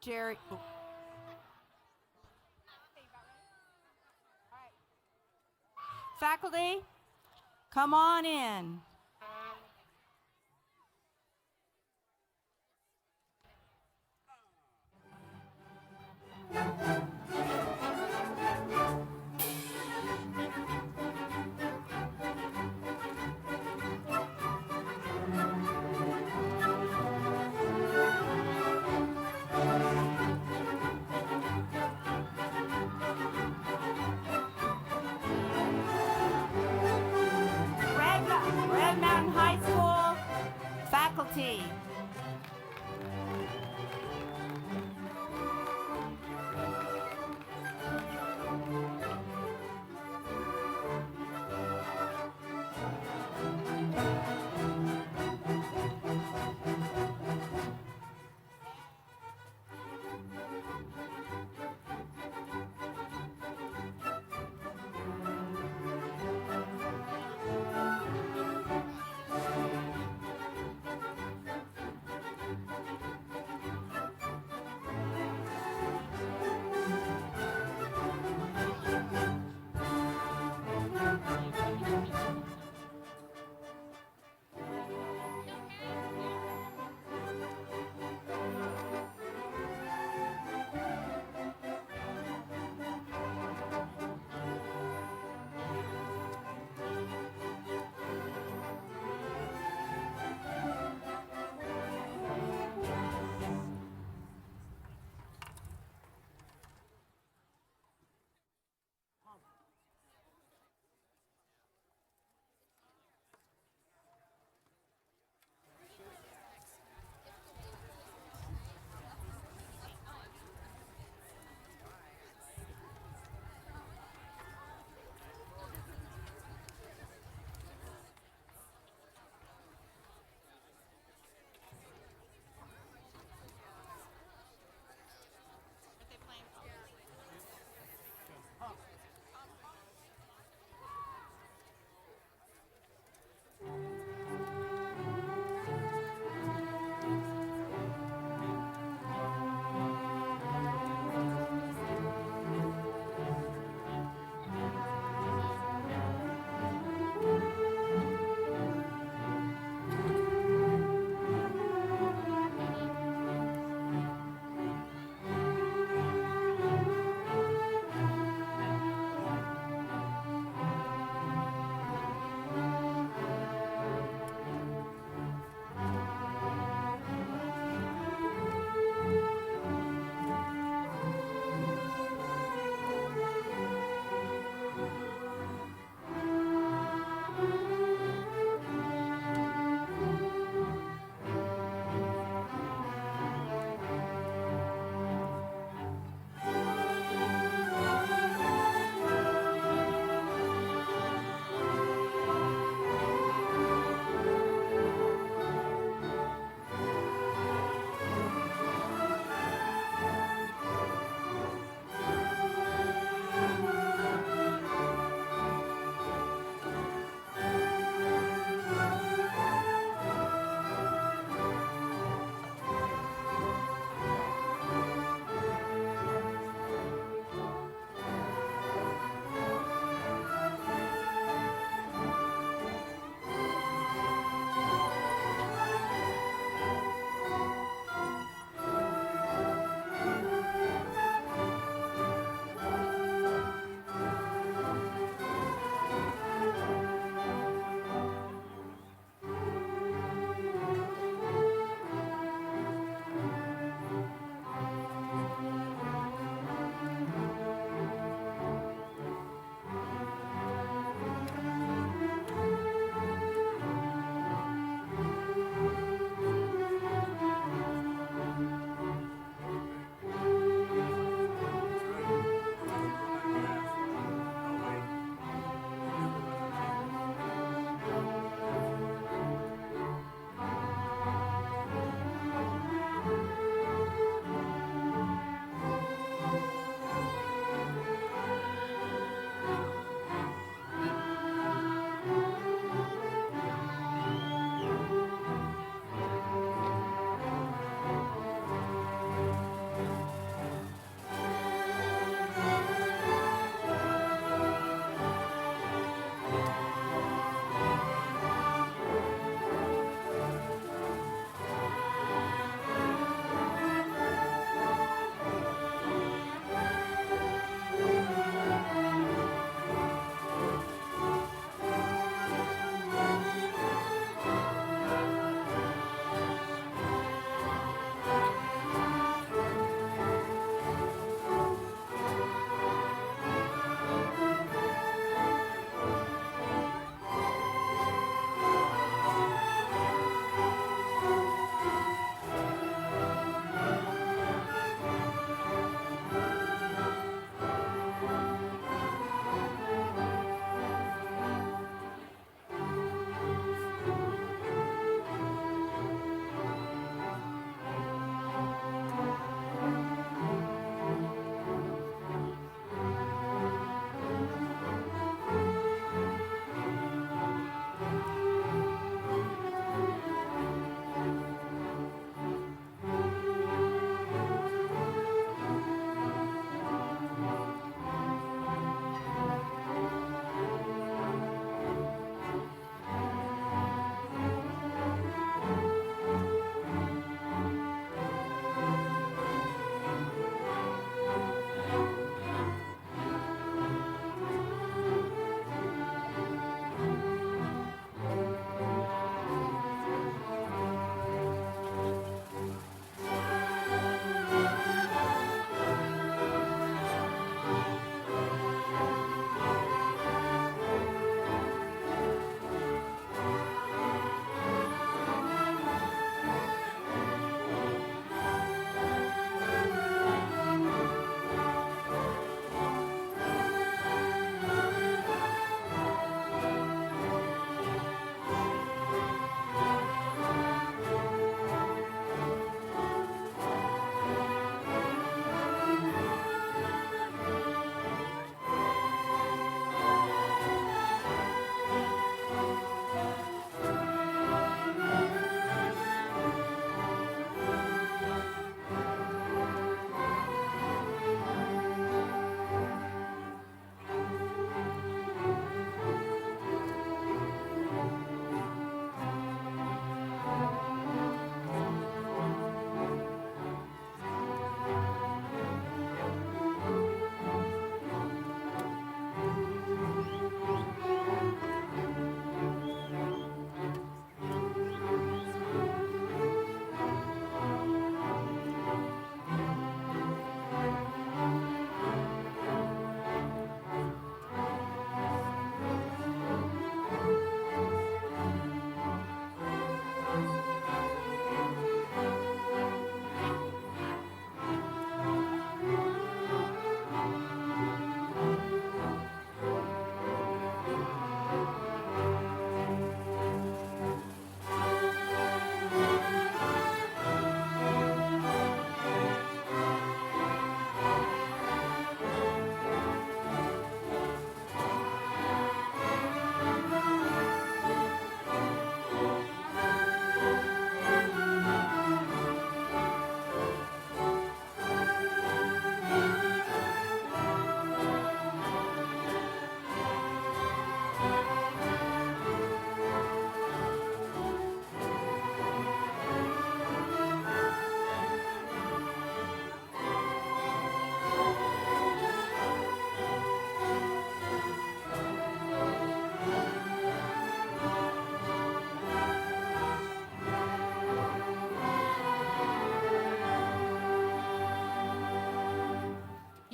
Jerry. Faculty, come on in. Brega,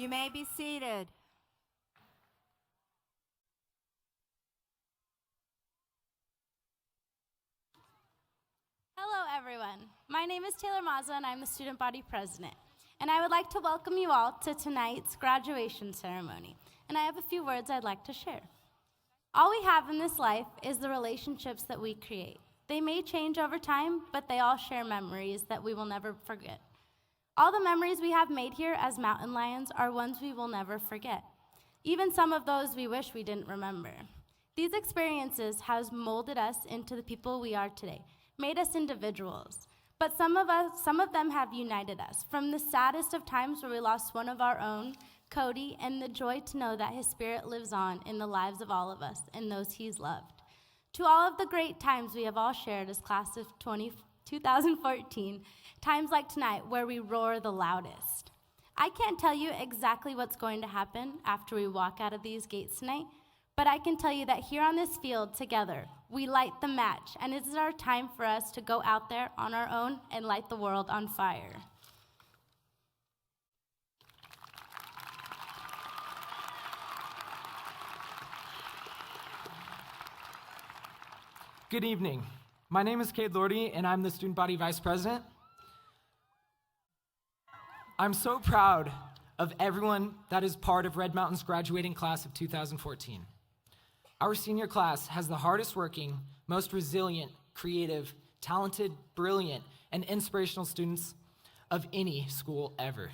may be seated. Hello, everyone. My name is Taylor Mazza, and I'm the student body president. And I would like to welcome you all to tonight's graduation ceremony. And I have a few words I'd like to share. All we have in this life is the relationships that we create. They may change over time, but they all share memories that we will never forget. All the memories we have made here as mountain lions are ones we will never forget. Even some of those we wish we didn't remember. These experiences has molded us into the people we are today, made us individuals. But some of them have united us. From the saddest of times where we lost one of our own, Cody, and the joy to know that his spirit lives on in the lives of all of us and those he's loved. To all of the great times we have all shared as class of 2014, times like tonight where we roar the loudest. I can't tell you exactly what's going to happen after we walk out of these gates tonight, but I can tell you that here on this field together, we light the match, and it is our time for us to go out there on our own and light the world on fire. Good evening. My name is Cade Lordy, and I'm the Student Body Vice President. I'm so proud of everyone that is part of Red Mountain's graduating class of 2014. Our senior class has the hardest working, most resilient, creative, talented, brilliant, and inspirational students of any school ever.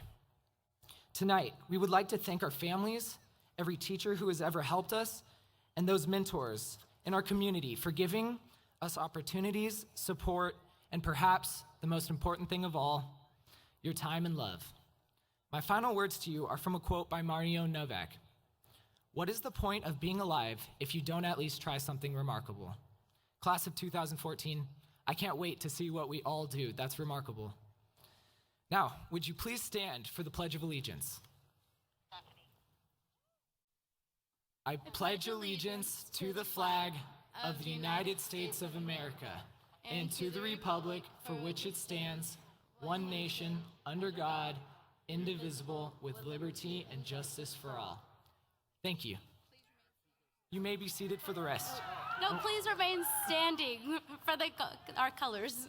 Tonight, we would like to thank our families, every teacher who has ever helped us, and those mentors in our community for giving us opportunities, support, and perhaps the most important thing of all, your time and love. My final words to you are from a quote by Mario Novak. What is the point of being alive if you don't at least try something remarkable? Class of 2014, I can't wait to see what we all do. That's remarkable. Now, would you please stand for the Pledge of Allegiance? I pledge allegiance to the flag of the United States of America and to the republic for which it stands, one nation, under God, indivisible, with liberty and justice for all. Thank you. You may be seated for the rest. No, please remain standing for our colors.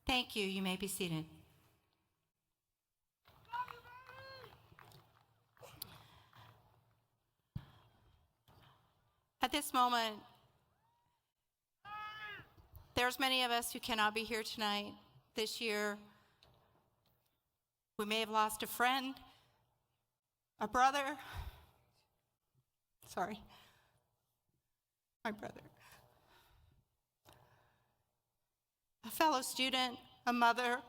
Thank you. You may be seated. At this moment, there's many of us who cannot be here tonight. This year, we may have lost a friend, a brother. Sorry, my brother. A fellow student, a mother,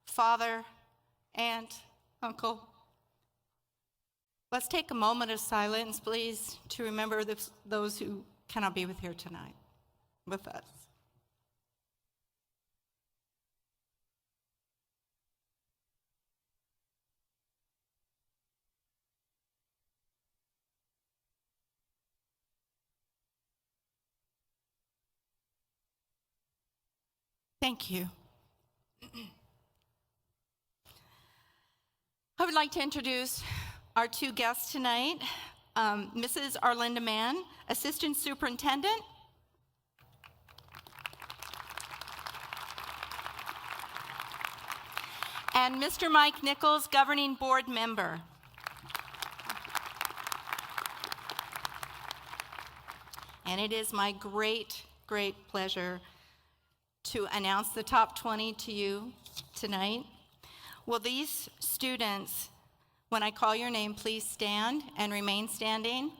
father, aunt, uncle. Let's take a moment of silence, please, to remember those who cannot be with here tonight with us. Thank you. I would like to introduce our two guests tonight, Mrs. Arlinda Mann, Assistant Superintendent, and Mr. Mike Nichols, Governing Board Member. And it is my great, great pleasure to announce the top 20 to you tonight. Will these students, when I call your name, please stand and remain standing?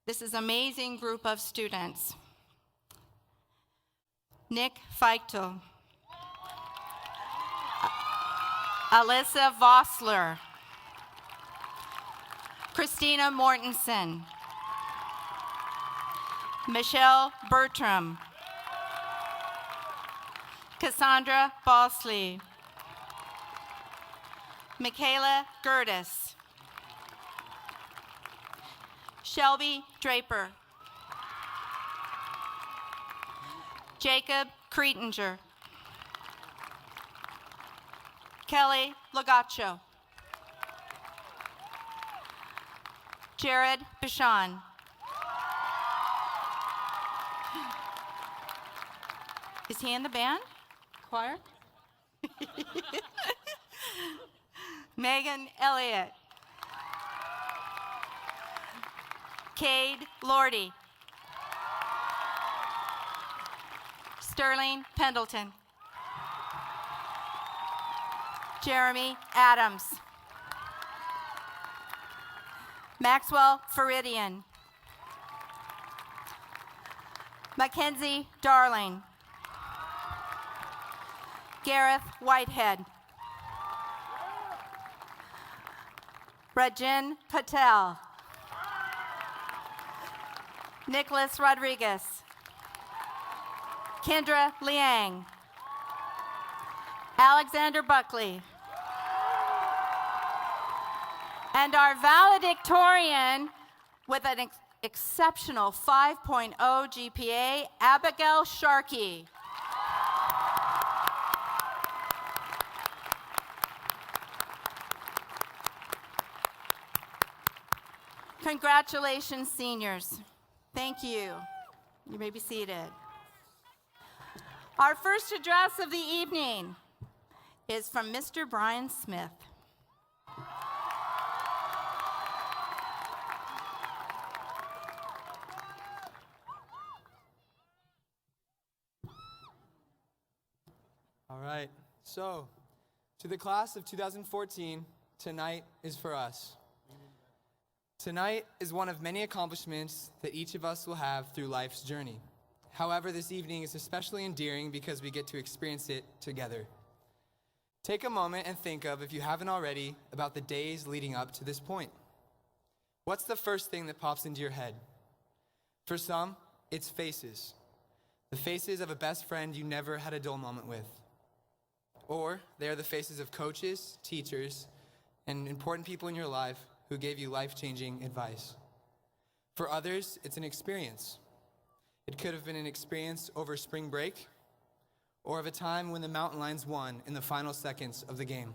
This is an amazing group of students. Nick Feichtel, Alyssa Vossler, Christina Mortensen, Michelle Bertram, Cassandra Bosley, Michaela Gertis, Shelby Draper, Jacob Kretinger, Kelly Lagacho, Jared Bichon, is he in the band? Choir? Megan Elliott, Cade Lordy, Sterling Pendleton, Jeremy Adams, Maxwell Feridian, Mackenzie Darling, Gareth Whitehead, Rajan Patel, Nicholas Rodriguez, Kendra Liang, Alexander Buckley, and our valedictorian with an exceptional 5.0 GPA, Abigail Sharkey. Congratulations, seniors. Thank you. You may be seated. Our first address of the evening is from Mr. Brian Smith. All right, so to the class of 2014, tonight is for us. Tonight is one of many accomplishments that each of us will have through life's journey. However, this evening is especially endearing because we get to experience it together. Take a moment and think of, if you haven't already, about the days leading up to this point. What's the first thing that pops into your head? For some, it's faces. The faces of a best friend you never had a dull moment with. Or they are the faces of coaches, teachers, and important people in your life who gave you life-changing advice. For others, it's an experience. It could have been an experience over spring break, or of a time when the Mountain Lions won in the final seconds of the game.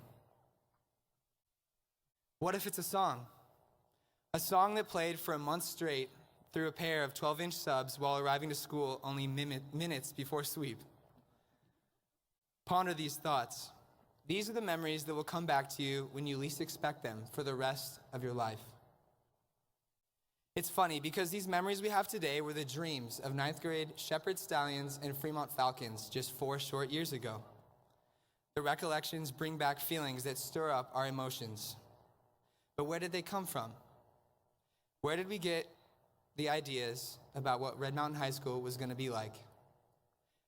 What if it's a song? A song that played for a month straight through a pair of 12-inch subs while arriving to school only minutes before sweep. Ponder these thoughts. These are the memories that will come back to you when you least expect them for the rest of your life. It's funny because these memories we have today were the dreams of 9th grade Shepherd Stallions and Fremont Falcons just 4 short years ago. The recollections bring back feelings that stir up our emotions. But where did they come from? Where did we get the ideas about what Red Mountain High School was going to be like?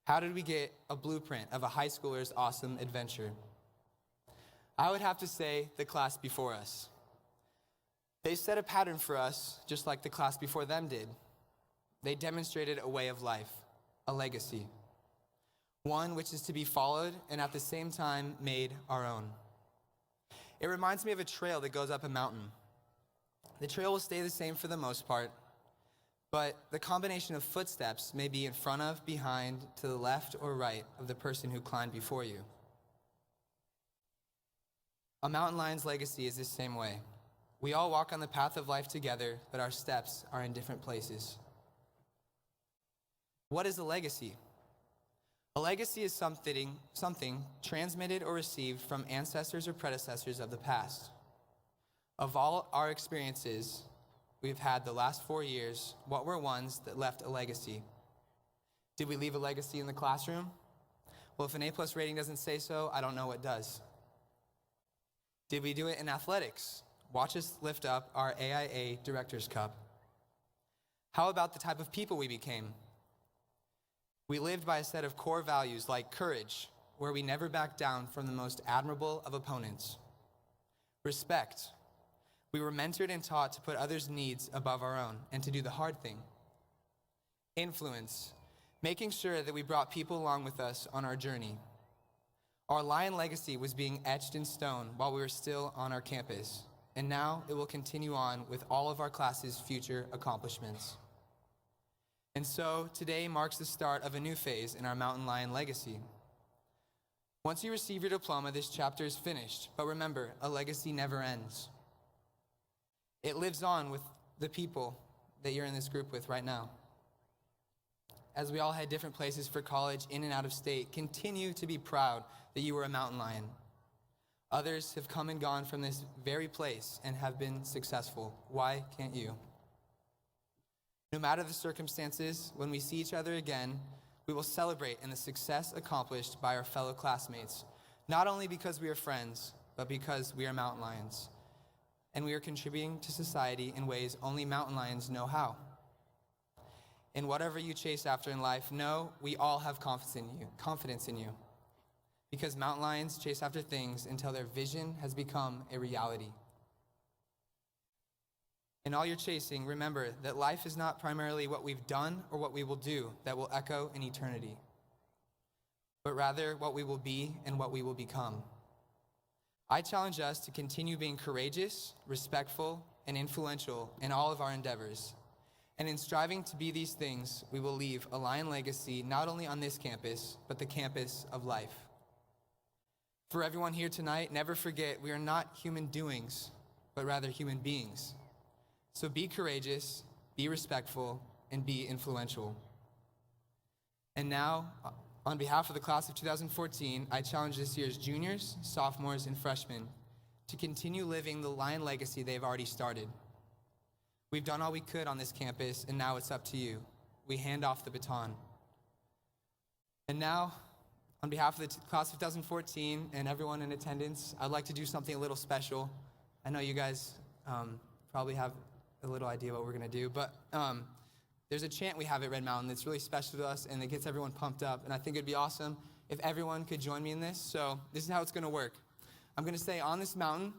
How did we get a blueprint of a high schooler's awesome adventure? I would have to say the class before us. They set a pattern for us, just like the class before them did. They demonstrated a way of life, a legacy, one which is to be followed and at the same time made our own. It reminds me of a trail that goes up a mountain. The trail will stay the same for the most part, but the combination of footsteps may be in front of, behind, to the left or right of the person who climbed before you. A mountain lion's legacy is the same way. We all walk on the path of life together, but our steps are in different places. What is a legacy? A legacy is something transmitted or received from ancestors or predecessors of the past. Of all our experiences we've had the last 4 years, what were ones that left a legacy? Did we leave a legacy in the classroom? Well, if an A+ rating doesn't say so, I don't know what does. Did we do it in athletics? Watch us lift up our AIA Director's Cup. How about the type of people we became? We lived by a set of core values like courage, where we never backed down from the most admirable of opponents. Respect. We were mentored and taught to put others' needs above our own and to do the hard thing. Influence. Making sure that we brought people along with us on our journey. Our Lion legacy was being etched in stone while we were still on our campus, and now it will continue on with all of our class's future accomplishments. And so today marks the start of a new phase in our Mountain Lion legacy. Once you receive your diploma, this chapter is finished, but remember, a legacy never ends. It lives on with the people that you're in this group with right now. As we all head different places for college, in and out of state, continue to be proud that you were a mountain lion. Others have come and gone from this very place and have been successful. Why can't you? No matter the circumstances, when we see each other again, we will celebrate in the success accomplished by our fellow classmates, not only because we are friends, but because we are mountain lions, and we are contributing to society in ways only mountain lions know how. In whatever you chase after in life, know we all have confidence in you. Because mountain lions chase after things until their vision has become a reality. In all your chasing, remember that life is not primarily what we've done or what we will do that will echo in eternity, but rather what we will be and what we will become. I challenge us to continue being courageous, respectful, and influential in all of our endeavors. And in striving to be these things, we will leave a lion legacy not only on this campus, but the campus of life. For everyone here tonight, never forget we are not human doings, but rather human beings. So be courageous, be respectful, and be influential. And now, on behalf of the class of 2014, I challenge this year's juniors, sophomores, and freshmen to continue living the Lion legacy they've already started. We've done all we could on this campus, and now it's up to you. We hand off the baton. And now, on behalf of the class of 2014 and everyone in attendance, I'd like to do something a little special. I know you guys probably have a little idea what we're going to do, but there's a chant we have at Red Mountain that's really special to us, and it gets everyone pumped up, and I think it'd be awesome if everyone could join me in this. So this is how it's going to work. I'm going to say, on this mountain,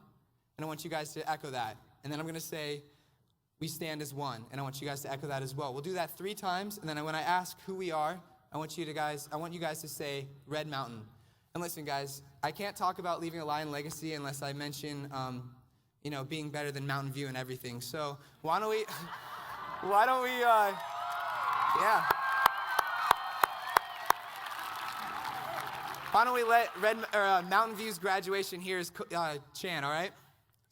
and I want you guys to echo that. And then I'm going to say, we stand as one, and I want you guys to echo that as well. We'll do that 3 times, and then when I ask who we are, I want you guys to say Red Mountain. And listen, guys, I can't talk about leaving a lion legacy unless I mention, being better than Mountain View and everything. So why don't we let Mountain View's graduation here is chant, all right?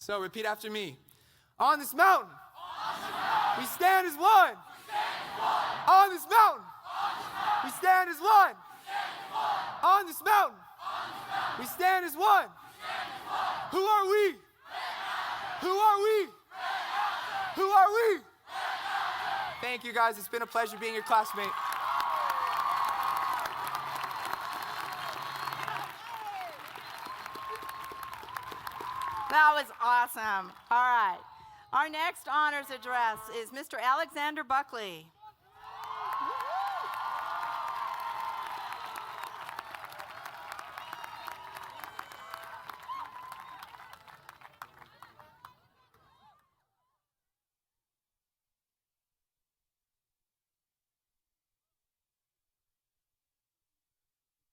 So repeat after me. On this mountain, we stand as one. On this mountain, we stand as one. On this mountain, We stand as one. Who are we? Who are we? Who are we? Thank you, guys. It's been a pleasure being your classmate. That was awesome. All right. Our next honors address is Mr. Alexander Buckley.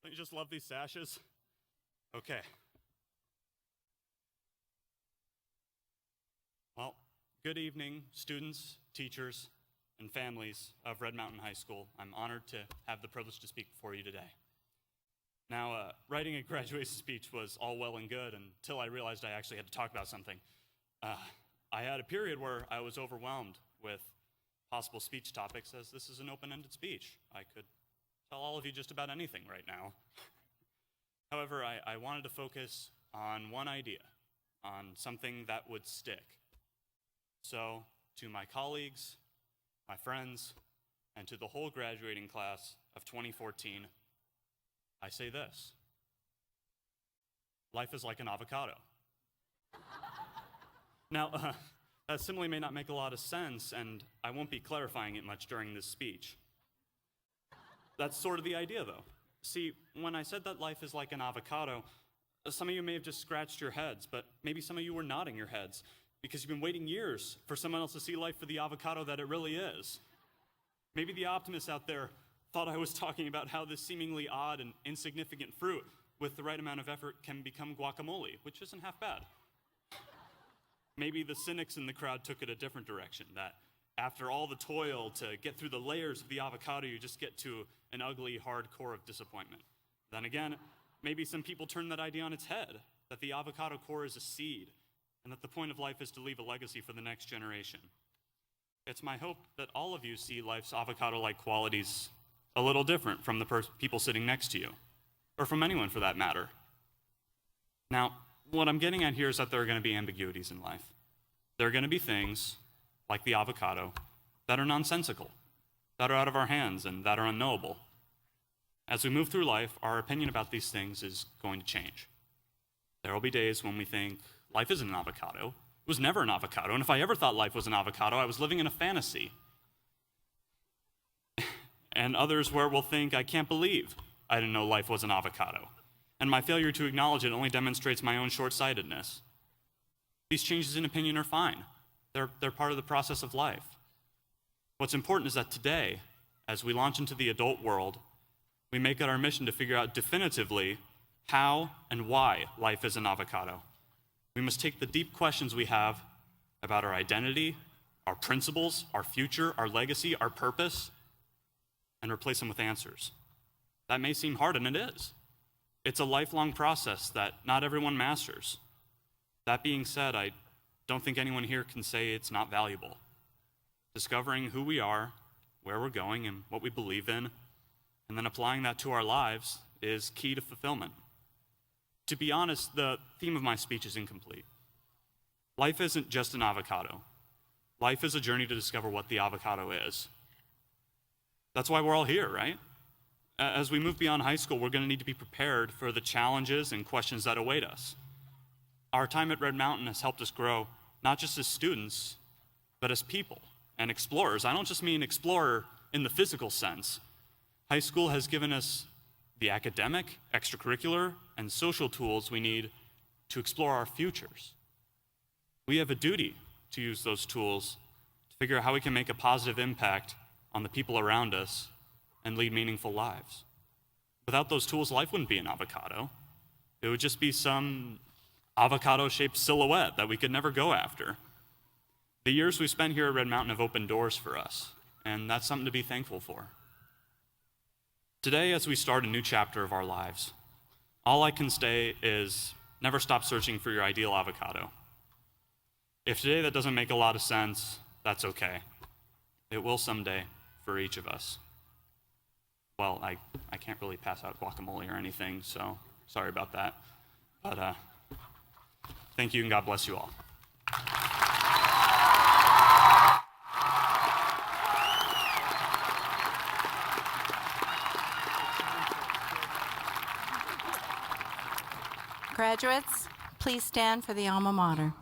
Don't you just love these sashes? Okay. Well, good evening, students, teachers, and families of Red Mountain High School. I'm honored to have the privilege to speak before you today. Now, writing a graduation speech was all well and good until I realized I actually had to talk about something. I had a period where I was overwhelmed with possible speech topics, as this is an open-ended speech. I could tell all of you just about anything right now. However, I wanted to focus on one idea, on something that would stick. So, to my colleagues, my friends, and to the whole graduating class of 2014, I say this: life is like an avocado. Now, that simile may not make a lot of sense, and I won't be clarifying it much during this speech. That's sort of the idea, though. See, when I said that life is like an avocado, some of you may have just scratched your heads, but maybe some of you were nodding your heads because you've been waiting years for someone else to see life for the avocado that it really is. Maybe the optimists out there thought I was talking about how this seemingly odd and insignificant fruit with the right amount of effort can become guacamole, which isn't half bad. Maybe the cynics in the crowd took it a different direction, that after all the toil to get through the layers of the avocado, you just get to an ugly, hard core of disappointment. Then again, maybe some people turn that idea on its head, that the avocado core is a seed, and that the point of life is to leave a legacy for the next generation. It's my hope that all of you see life's avocado-like qualities a little different from the people sitting next to you, or from anyone for that matter. Now, what I'm getting at here is that there are going to be ambiguities in life. There are going to be things, like the avocado, that are nonsensical, that are out of our hands, and that are unknowable. As we move through life, our opinion about these things is going to change. There will be days when we think, life isn't an avocado. It was never an avocado, and if I ever thought life was an avocado, I was living in a fantasy. And others where we'll think, I can't believe I didn't know life was an avocado. And my failure to acknowledge it only demonstrates my own short-sightedness. These changes in opinion are fine. They're part of the process of life. What's important is that today, as we launch into the adult world, we make it our mission to figure out definitively how and why life is an avocado. We must take the deep questions we have about our identity, our principles, our future, our legacy, our purpose, and replace them with answers. That may seem hard, and it is. It's a lifelong process that not everyone masters. That being said, I don't think anyone here can say it's not valuable. Discovering who we are, where we're going, and what we believe in, and then applying that to our lives is key to fulfillment. To be honest, the theme of my speech is incomplete. Life isn't just an avocado. Life is a journey to discover what the avocado is. That's why we're all here, right? As we move beyond high school, we're going to need to be prepared for the challenges and questions that await us. Our time at Red Mountain has helped us grow, not just as students, but as people and explorers. I don't just mean explorer in the physical sense. High school has given us the academic, extracurricular, and social tools we need to explore our futures. We have a duty to use those tools to figure out how we can make a positive impact on the people around us and lead meaningful lives. Without those tools, life wouldn't be an avocado. It would just be some avocado-shaped silhouette that we could never go after. The years we spent here at Red Mountain have opened doors for us, and that's something to be thankful for. Today, as we start a new chapter of our lives, all I can say is never stop searching for your ideal avocado. If today that doesn't make a lot of sense, that's okay. It will someday for each of us. Well, I can't really pass out guacamole or anything, so Sorry about that. But thank you and God bless you all. Graduates, please stand for the alma mater.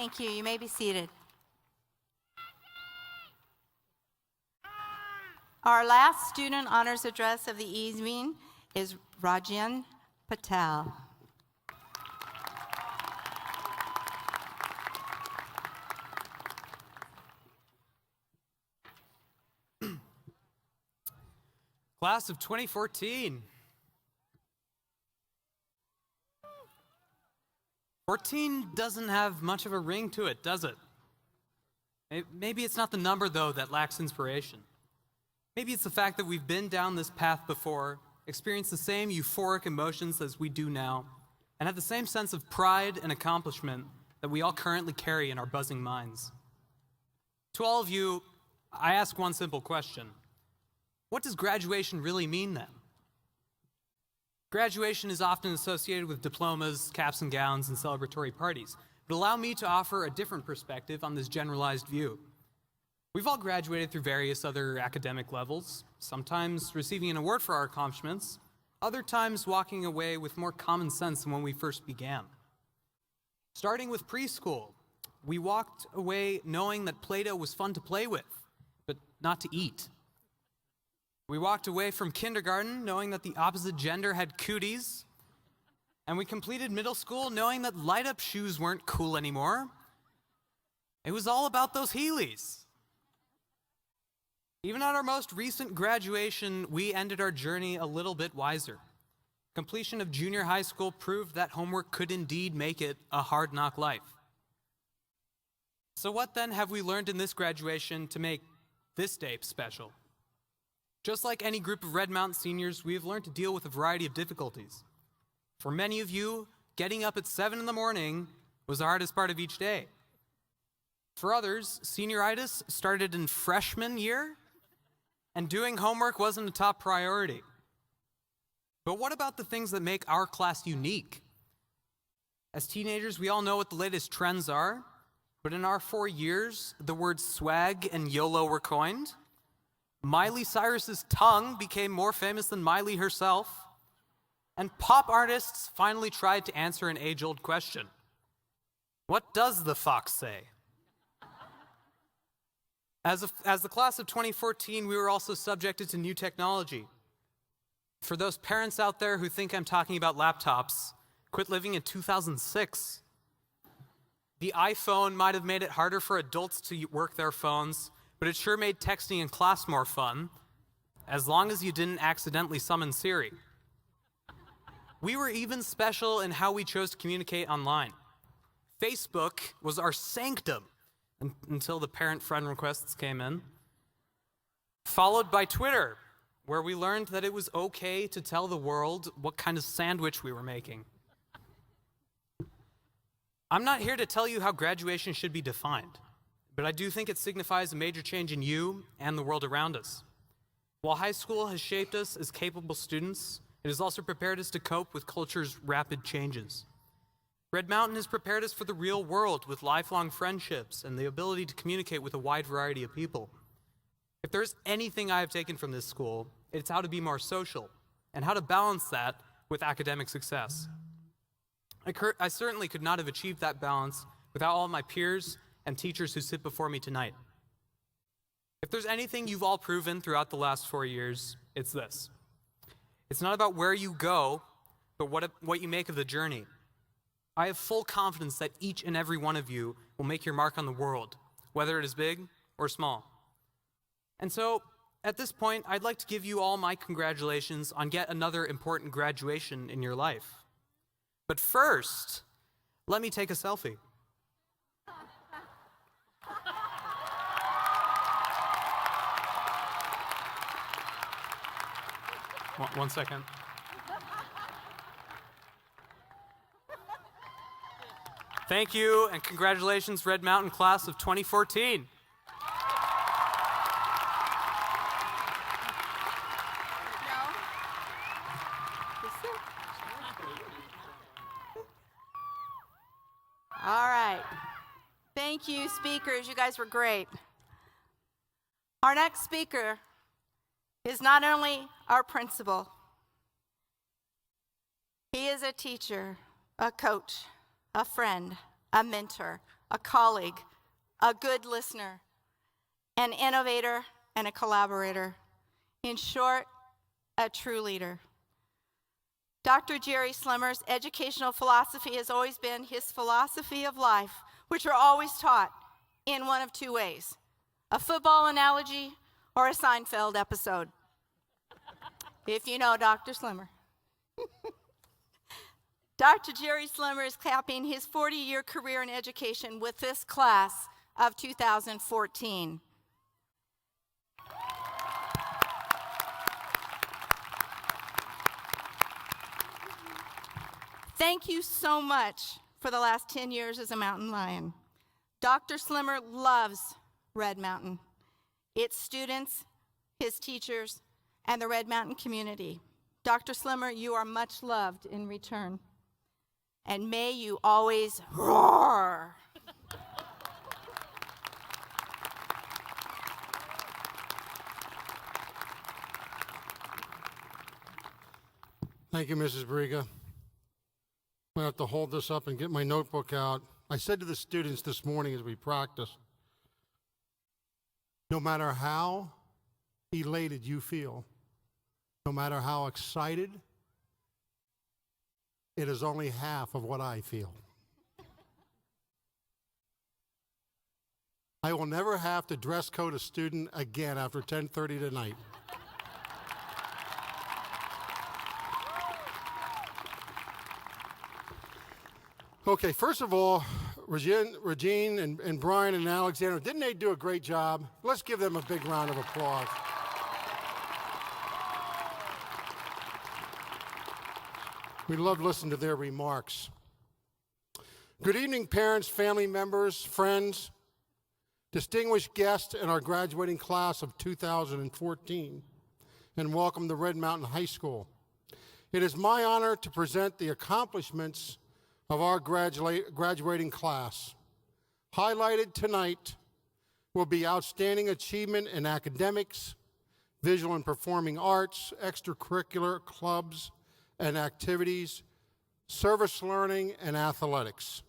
Thank you. You may be seated. Our last student honors address of the evening is Rajan Patel. Class of 2014. 14 doesn't have much of a ring to it, does it? Maybe it's not the number, though, that lacks inspiration. Maybe it's the fact that we've been down this path before, experienced the same euphoric emotions as we do now, and have the same sense of pride and accomplishment that we all currently carry in our buzzing minds. To all of you, I ask one simple question. What does graduation really mean then? Graduation is often associated with diplomas, caps and gowns, and celebratory parties. But allow me to offer a different perspective on this generalized view. We've all graduated through various other academic levels, sometimes receiving an award for our accomplishments, other times walking away with more common sense than when we first began. Starting with preschool, we walked away knowing that Play-Doh was fun to play with, but not to eat. We walked away from kindergarten knowing that the opposite gender had cooties. And we completed middle school knowing that light-up shoes weren't cool anymore. It was all about those Heelys. Even at our most recent graduation, we ended our journey a little bit wiser. Completion of junior high school proved that homework could indeed make it a hard knock life. So what then have we learned in this graduation to make this day special? Just like any group of Red Mountain seniors, we have learned to deal with a variety of difficulties. For many of you, getting up at 7 in the morning was the hardest part of each day. For others, senioritis started in freshman year, and doing homework wasn't a top priority. But what about the things that make our class unique? As teenagers, we all know what the latest trends are, but in our 4 years, the words swag and YOLO were coined. Miley Cyrus's tongue became more famous than Miley herself. And pop artists finally tried to answer an age-old question. What does the fox say? As the class of 2014, we were also subjected to new technology. For those parents out there who think I'm talking about laptops, quit living in 2006. The iPhone might have made it harder for adults to work their phones, but it sure made texting in class more fun, as long as you didn't accidentally summon Siri. We were even special in how we chose to communicate online. Facebook was our sanctum until the parent friend requests came in, followed by Twitter, where we learned that it was okay to tell the world what kind of sandwich we were making. I'm not here to tell you how graduation should be defined, but I do think it signifies a major change in you and the world around us. While high school has shaped us as capable students, it has also prepared us to cope with culture's rapid changes. Red Mountain has prepared us for the real world with lifelong friendships and the ability to communicate with a wide variety of people. If there's anything I have taken from this school, it's how to be more social and how to balance that with academic success. I certainly could not have achieved that balance without all of my peers and teachers who sit before me tonight. If there's anything you've all proven throughout the last 4 years, it's this. It's not about where you go, but what you make of the journey. I have full confidence that each and every one of you will make your mark on the world, whether it is big or small. And so, at this point, I'd like to give you all my congratulations on yet another important graduation in your life. But first, let me take a selfie. One second. Thank you, and congratulations, Red Mountain class of 2014. All right. Thank you, speakers. You guys were great. Our next speaker is not only our principal, he is a teacher, a coach, a friend, a mentor, a colleague, a good listener, an innovator, and a collaborator. In short, a true leader. Dr. Jerry Slimmer's educational philosophy has always been his philosophy of life, which are always taught in one of two ways: a football analogy or a Seinfeld episode. If you know Dr. Slimmer. Dr. Jerry Slimmer is capping his 40-year career in education with this class of 2014. Thank you so much for the last 10 years as a mountain lion. Dr. Slimmer loves Red Mountain, its students, his teachers, and the Red Mountain community. Dr. Slimmer, you are much loved in return. And may you always roar. Thank you, Mrs. Briga. I'm going to have to hold this up and get my notebook out. I said to the students this morning as we practiced, no matter how elated you feel, no matter how excited, it is only half of what I feel. I will never have to dress code a student again after 10:30 tonight. Okay, first of all, Regine and Brian and Alexander, didn't they do a great job? Let's give them a big round of applause. We love listening to their remarks. Good evening, parents, family members, friends, distinguished guests in our graduating class of 2014, and welcome to Red Mountain High School. It is my honor to present the accomplishments of our graduating class. Highlighted tonight will be outstanding achievement in academics, visual and performing arts, extracurricular clubs and activities, service learning, and athletics.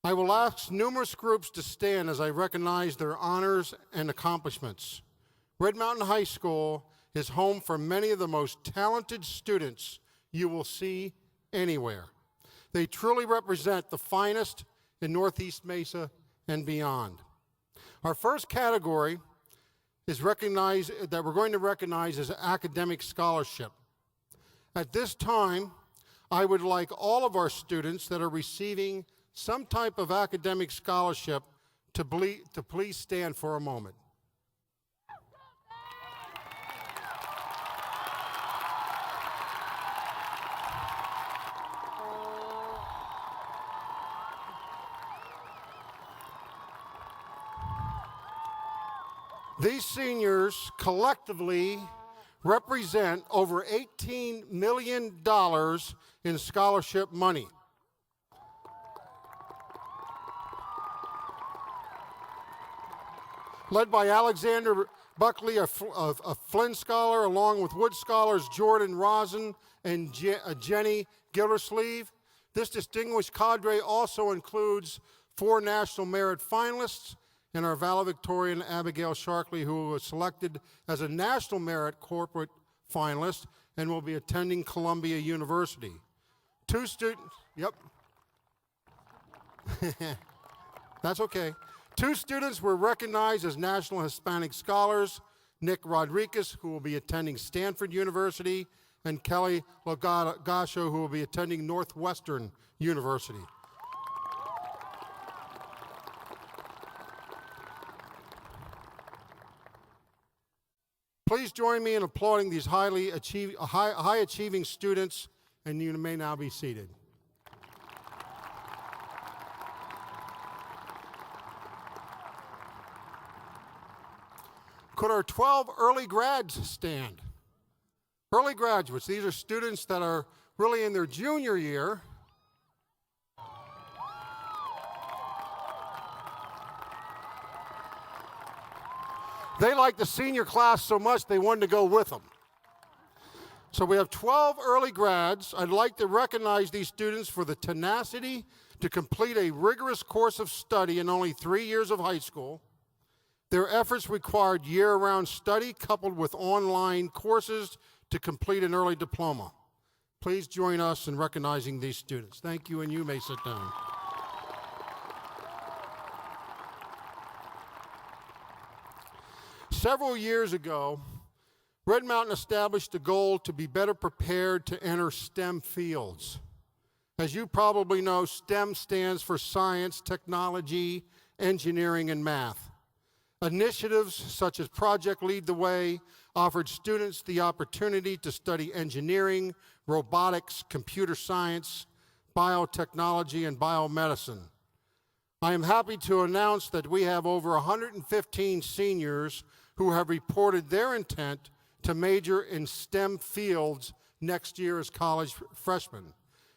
I will ask numerous groups to stand as I recognize their honors and accomplishments. Red Mountain High School is home for many of the most talented students you will see anywhere. They truly represent the finest in Northeast Mesa and beyond. Our first category is we're going to recognize as academic scholarship. At this time, I would like all of our students that are receiving some type of academic scholarship to please stand for a moment. These seniors collectively represent over $18 million in scholarship money. Led by Alexander Buckley, a Flynn Scholar, along with Wood Scholars Jordan Rosen and Jenny Gildersleeve. This distinguished cadre also includes 4 National Merit finalists and our valedictorian Abigail Sharkley, who was selected as a National Merit corporate finalist and will be attending Columbia University. 2 students, yep. That's okay. 2 students were recognized as National Hispanic Scholars, Nick Rodriguez, who will be attending Stanford University, and Kelly Logasho, who will be attending Northwestern University. Please join me in applauding these high-achieving students, and you may now be seated. Could our 12 early grads stand? Early graduates, these are students that are really in their junior year. They liked the senior class so much they wanted to go with them. So we have 12 early grads. I'd like to recognize these students for the tenacity to complete a rigorous course of study in only 3 years of high school. Their efforts required year-round study coupled with online courses to complete an early diploma. Please join us in recognizing these students. Thank you, and you may sit down. Several years ago, Red Mountain established a goal to be better prepared to enter STEM fields. As you probably know, STEM stands for science, technology, engineering, and math. Initiatives such as Project Lead the Way offered students the opportunity to study engineering, robotics, computer science, biotechnology, and biomedicine. I am happy to announce that we have over 115 seniors who have reported their intent to major in STEM fields next year as college freshmen.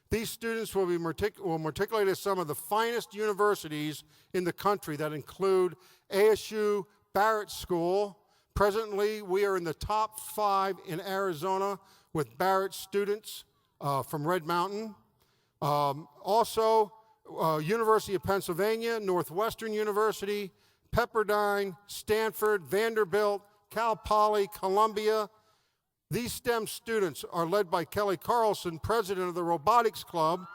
These students will matriculate at some of the finest universities in the country that include ASU Barrett School. Presently, we are in the top 5 in Arizona with Barrett students from Red Mountain. Also, University of Pennsylvania, Northwestern University, Pepperdine, Stanford, Vanderbilt, Cal Poly, Columbia. These STEM students are led by Kelly Carlson, president of the Robotics Club.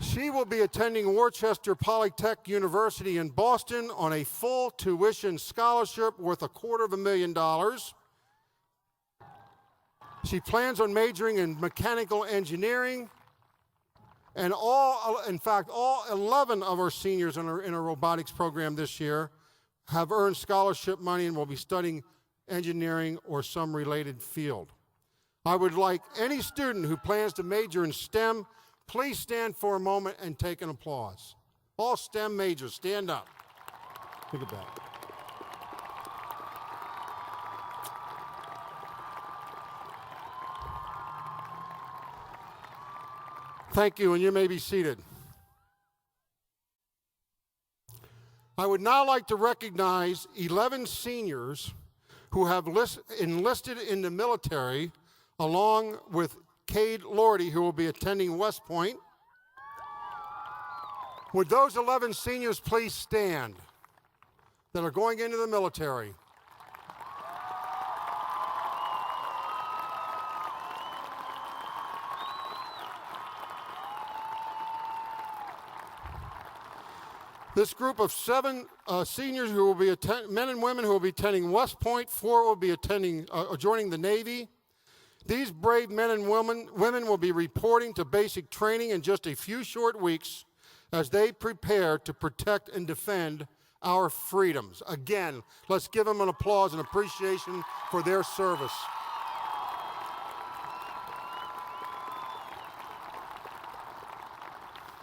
She will be attending Worcester Polytech University in Boston on a full tuition scholarship worth $250,000. She plans on majoring in mechanical engineering, and all 11 of our seniors in our robotics program this year have earned scholarship money and will be studying engineering or some related field. I would like any student who plans to major in STEM, please stand for a moment and take an applause. All STEM majors, stand up. Look at that. Thank you, and you may be seated. I would now like to recognize 11 seniors who have enlisted in the military, along with Cade Lordy, who will be attending West Point. Would those 11 seniors please stand that are going into the military? This group of 7 seniors who will be men and women who will be attending West Point, 4 will be attending joining the Navy. These brave men and women will be reporting to basic training in just a few short weeks as they prepare to protect and defend our freedoms. Again, let's give them an applause and appreciation for their service.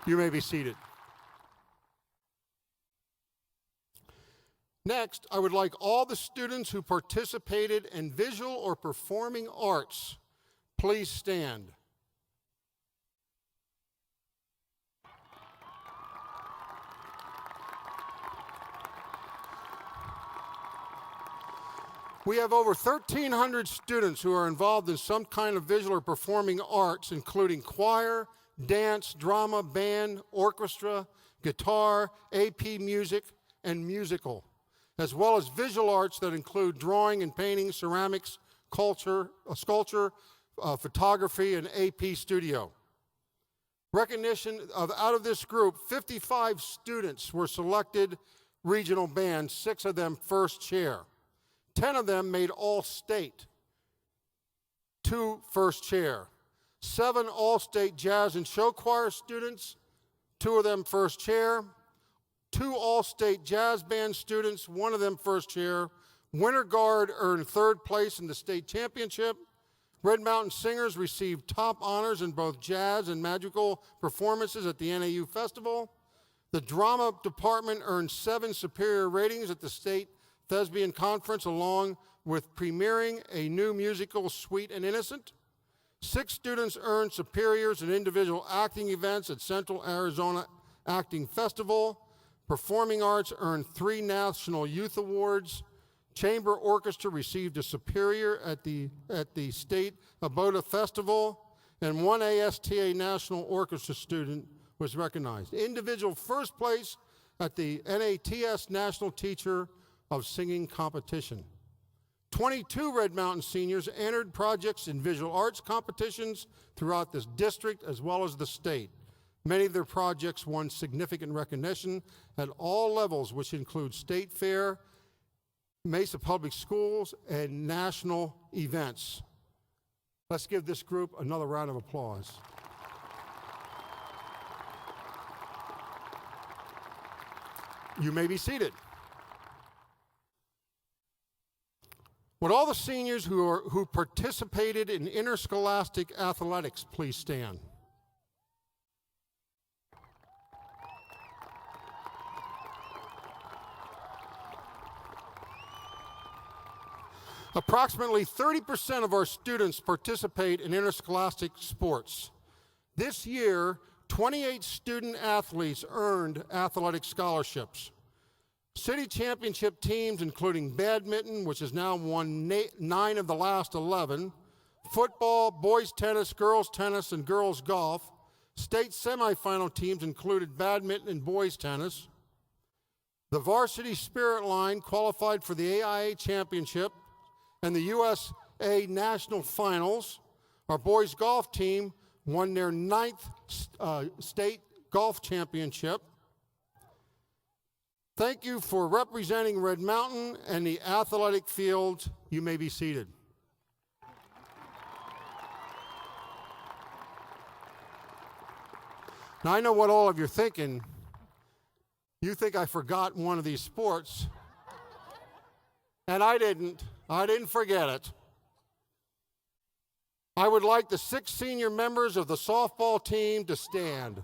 You may be seated. Next, I would like all the students who participated in visual or performing arts, please stand. We have over 1,300 students who are involved in some kind of visual or performing arts, including choir, dance, drama, band, orchestra, guitar, AP music, and musical, as well as visual arts that include drawing and painting, ceramics, sculpture, photography, and AP studio. Recognition of out of this group, 55 students were selected regional bands, 6 of them first chair. 10 of them made all-state, 2 first chair. 7 all-state jazz and show choir students, 2 of them first chair. 2 all-state jazz band students, 1 of them first chair. Winter Guard earned 3rd place in the state championship. Red Mountain Singers received top honors in both jazz and magical performances at the NAU Festival. The drama department earned 7 superior ratings at the state Thespian Conference, along with premiering a new musical, Sweet and Innocent. 6 students earned superiors in individual acting events at Central Arizona Acting Festival. Performing Arts earned 3 National Youth Awards. Chamber Orchestra received a superior at the State Abota Festival, and 1 ASTA National Orchestra student was recognized. Individual first place at the NATS National Teacher of Singing Competition. 22 Red Mountain seniors entered projects in visual arts competitions throughout this district as well as the state. Many of their projects won significant recognition at all levels, which include State Fair, Mesa Public Schools, and national events. Let's give this group another round of applause. You may be seated. Would all the seniors who participated in interscholastic athletics please stand? Approximately 30% of our students participate in interscholastic sports. This year, 28 student athletes earned athletic scholarships. City championship teams, including badminton, which has now won 9 of the last 11, football, boys tennis, and girls golf. State semifinal teams included badminton and boys tennis. The varsity spirit line qualified for the AIA Championship and the USA National Finals. Our boys golf team won their 9th state golf championship. Thank you for representing Red Mountain and the athletic field. You may be seated. Now, I know what all of you are thinking. You think I forgot one of these sports, and I didn't. I didn't forget it. I would like the 6 senior members of the softball team to stand.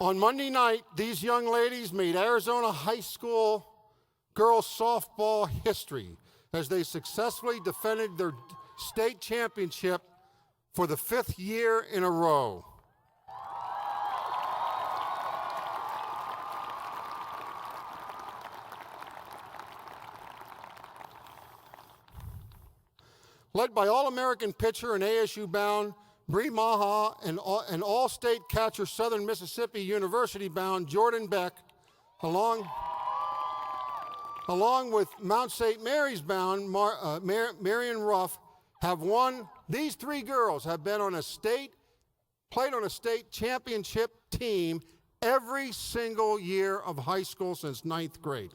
On Monday night, these young ladies made Arizona high school girls softball history as they successfully defended their state championship for the 5th year in a row. Led by All-American pitcher and ASU-bound Bree Maha and All-State catcher Southern Mississippi University-bound Jordan Beck, along with Mount St. Mary's-bound Marion Ruff, have won. These 3 girls have been on played on a state championship team every single year of high school since 9th grade.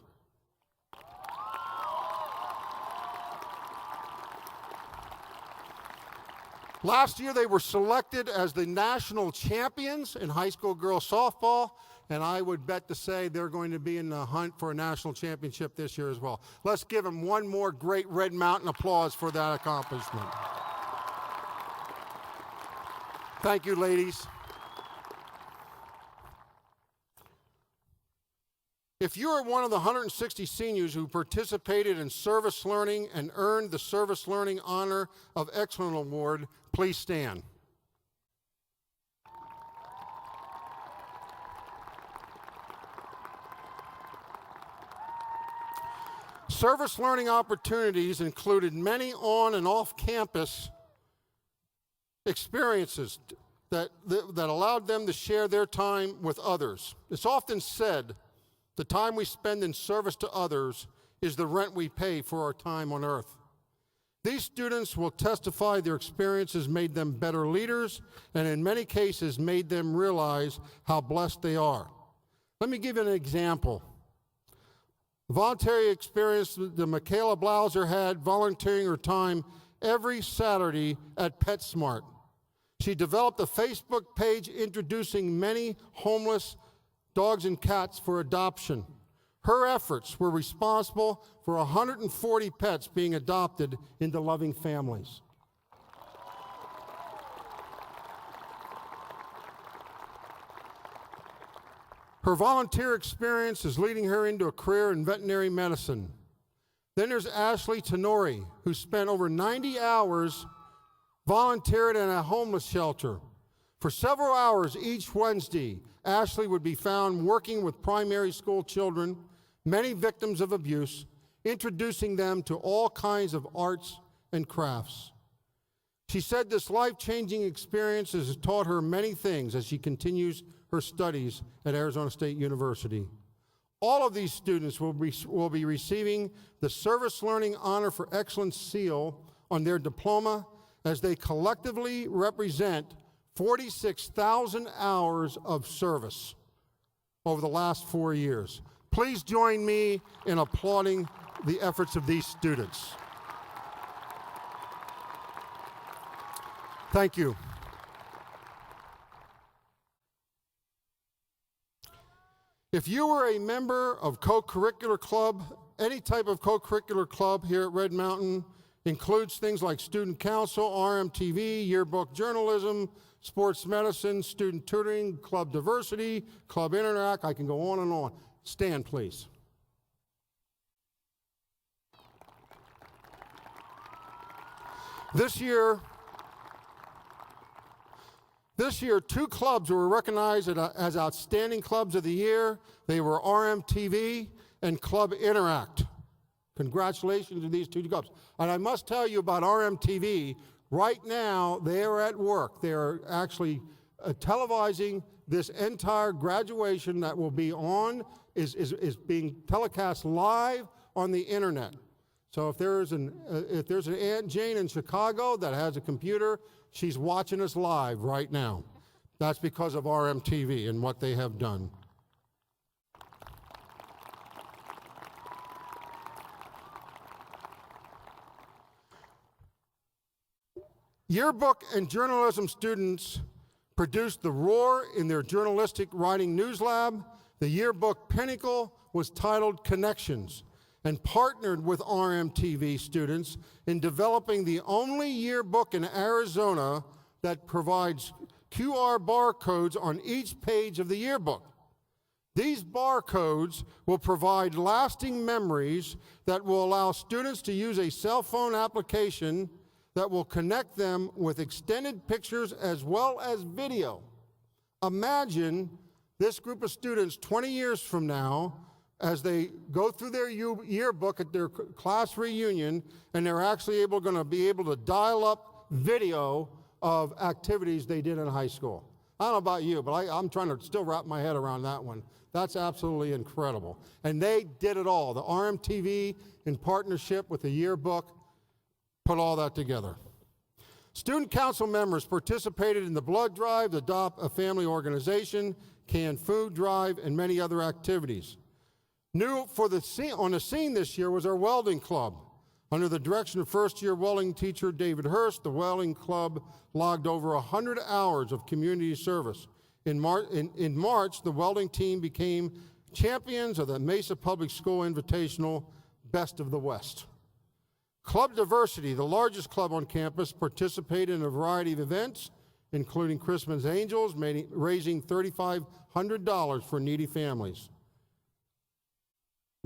Last year, they were selected as the national champions in high school girls softball, and I would bet to say they're going to be in the hunt for a national championship this year as well. Let's give them one more great Red Mountain applause for that accomplishment. Thank you, ladies. If you are one of the 160 seniors who participated in service learning and earned the Service Learning Honor of Excellence Award, please stand. Service learning opportunities included many on and off campus experiences that allowed them to share their time with others. It's often said the time we spend in service to others is the rent we pay for our time on earth. These students will testify their experiences made them better leaders and in many cases made them realize how blessed they are. Let me give you an example. Voluntary experience that Michaela Blauser had volunteering her time every Saturday at PetSmart. She developed a Facebook page introducing many homeless dogs and cats for adoption. Her efforts were responsible for 140 pets being adopted into loving families. Her volunteer experience is leading her into a career in veterinary medicine. Then there's Ashley Tenori, who spent over 90 hours volunteered in a homeless shelter. For several hours each Wednesday, Ashley would be found working with primary school children, many victims of abuse, introducing them to all kinds of arts and crafts. She said this life-changing experience has taught her many things as she continues her studies at Arizona State University. All of these students will be receiving the Service Learning Honor for Excellence seal on their diploma as they collectively represent 46,000 hours of service over the last 4 years. Please join me in applauding the efforts of these students. Thank you. If you were a member of co-curricular club, any type of co-curricular club here at Red Mountain includes things like student council, RMTV, yearbook journalism, sports medicine, student tutoring, club diversity, club interact. I can go on and on. Stand, please. This year, 2 clubs were recognized as Outstanding Clubs of the Year. They were RMTV and Club Interact. Congratulations to these two clubs. And I must tell you about RMTV. Right now, they are at work. They are actually televising this entire graduation that will be is being telecast live on the internet. So if there's an Aunt Jane in Chicago that has a computer, she's watching us live right now. That's because of RMTV and what they have done. Yearbook and journalism students produced the Roar in their journalistic writing news lab. The yearbook Pinnacle was titled Connections and partnered with RMTV students in developing the only yearbook in Arizona that provides QR barcodes on each page of the yearbook. These barcodes will provide lasting memories that will allow students to use a cell phone application that will connect them with extended pictures as well as video. Imagine this group of students 20 years from now as they go through their yearbook at their class reunion, and they're actually going to be able to dial up video of activities they did in high school. I don't know about you, but I'm trying to still wrap my head around that one. That's absolutely incredible. And they did it all. The RMTV, in partnership with the yearbook, put all that together. Student council members participated in the blood drive, the Adopt a Family organization, canned food drive, and many other activities. New on the scene this year was our welding club. Under the direction of first-year welding teacher David Hurst, the welding club logged over 100 hours of community service. In March, the welding team became champions of the Mesa Public School Invitational Best of the West. Club Diversity, the largest club on campus, participated in a variety of events, including Christmas Angels, raising $3,500 for needy families.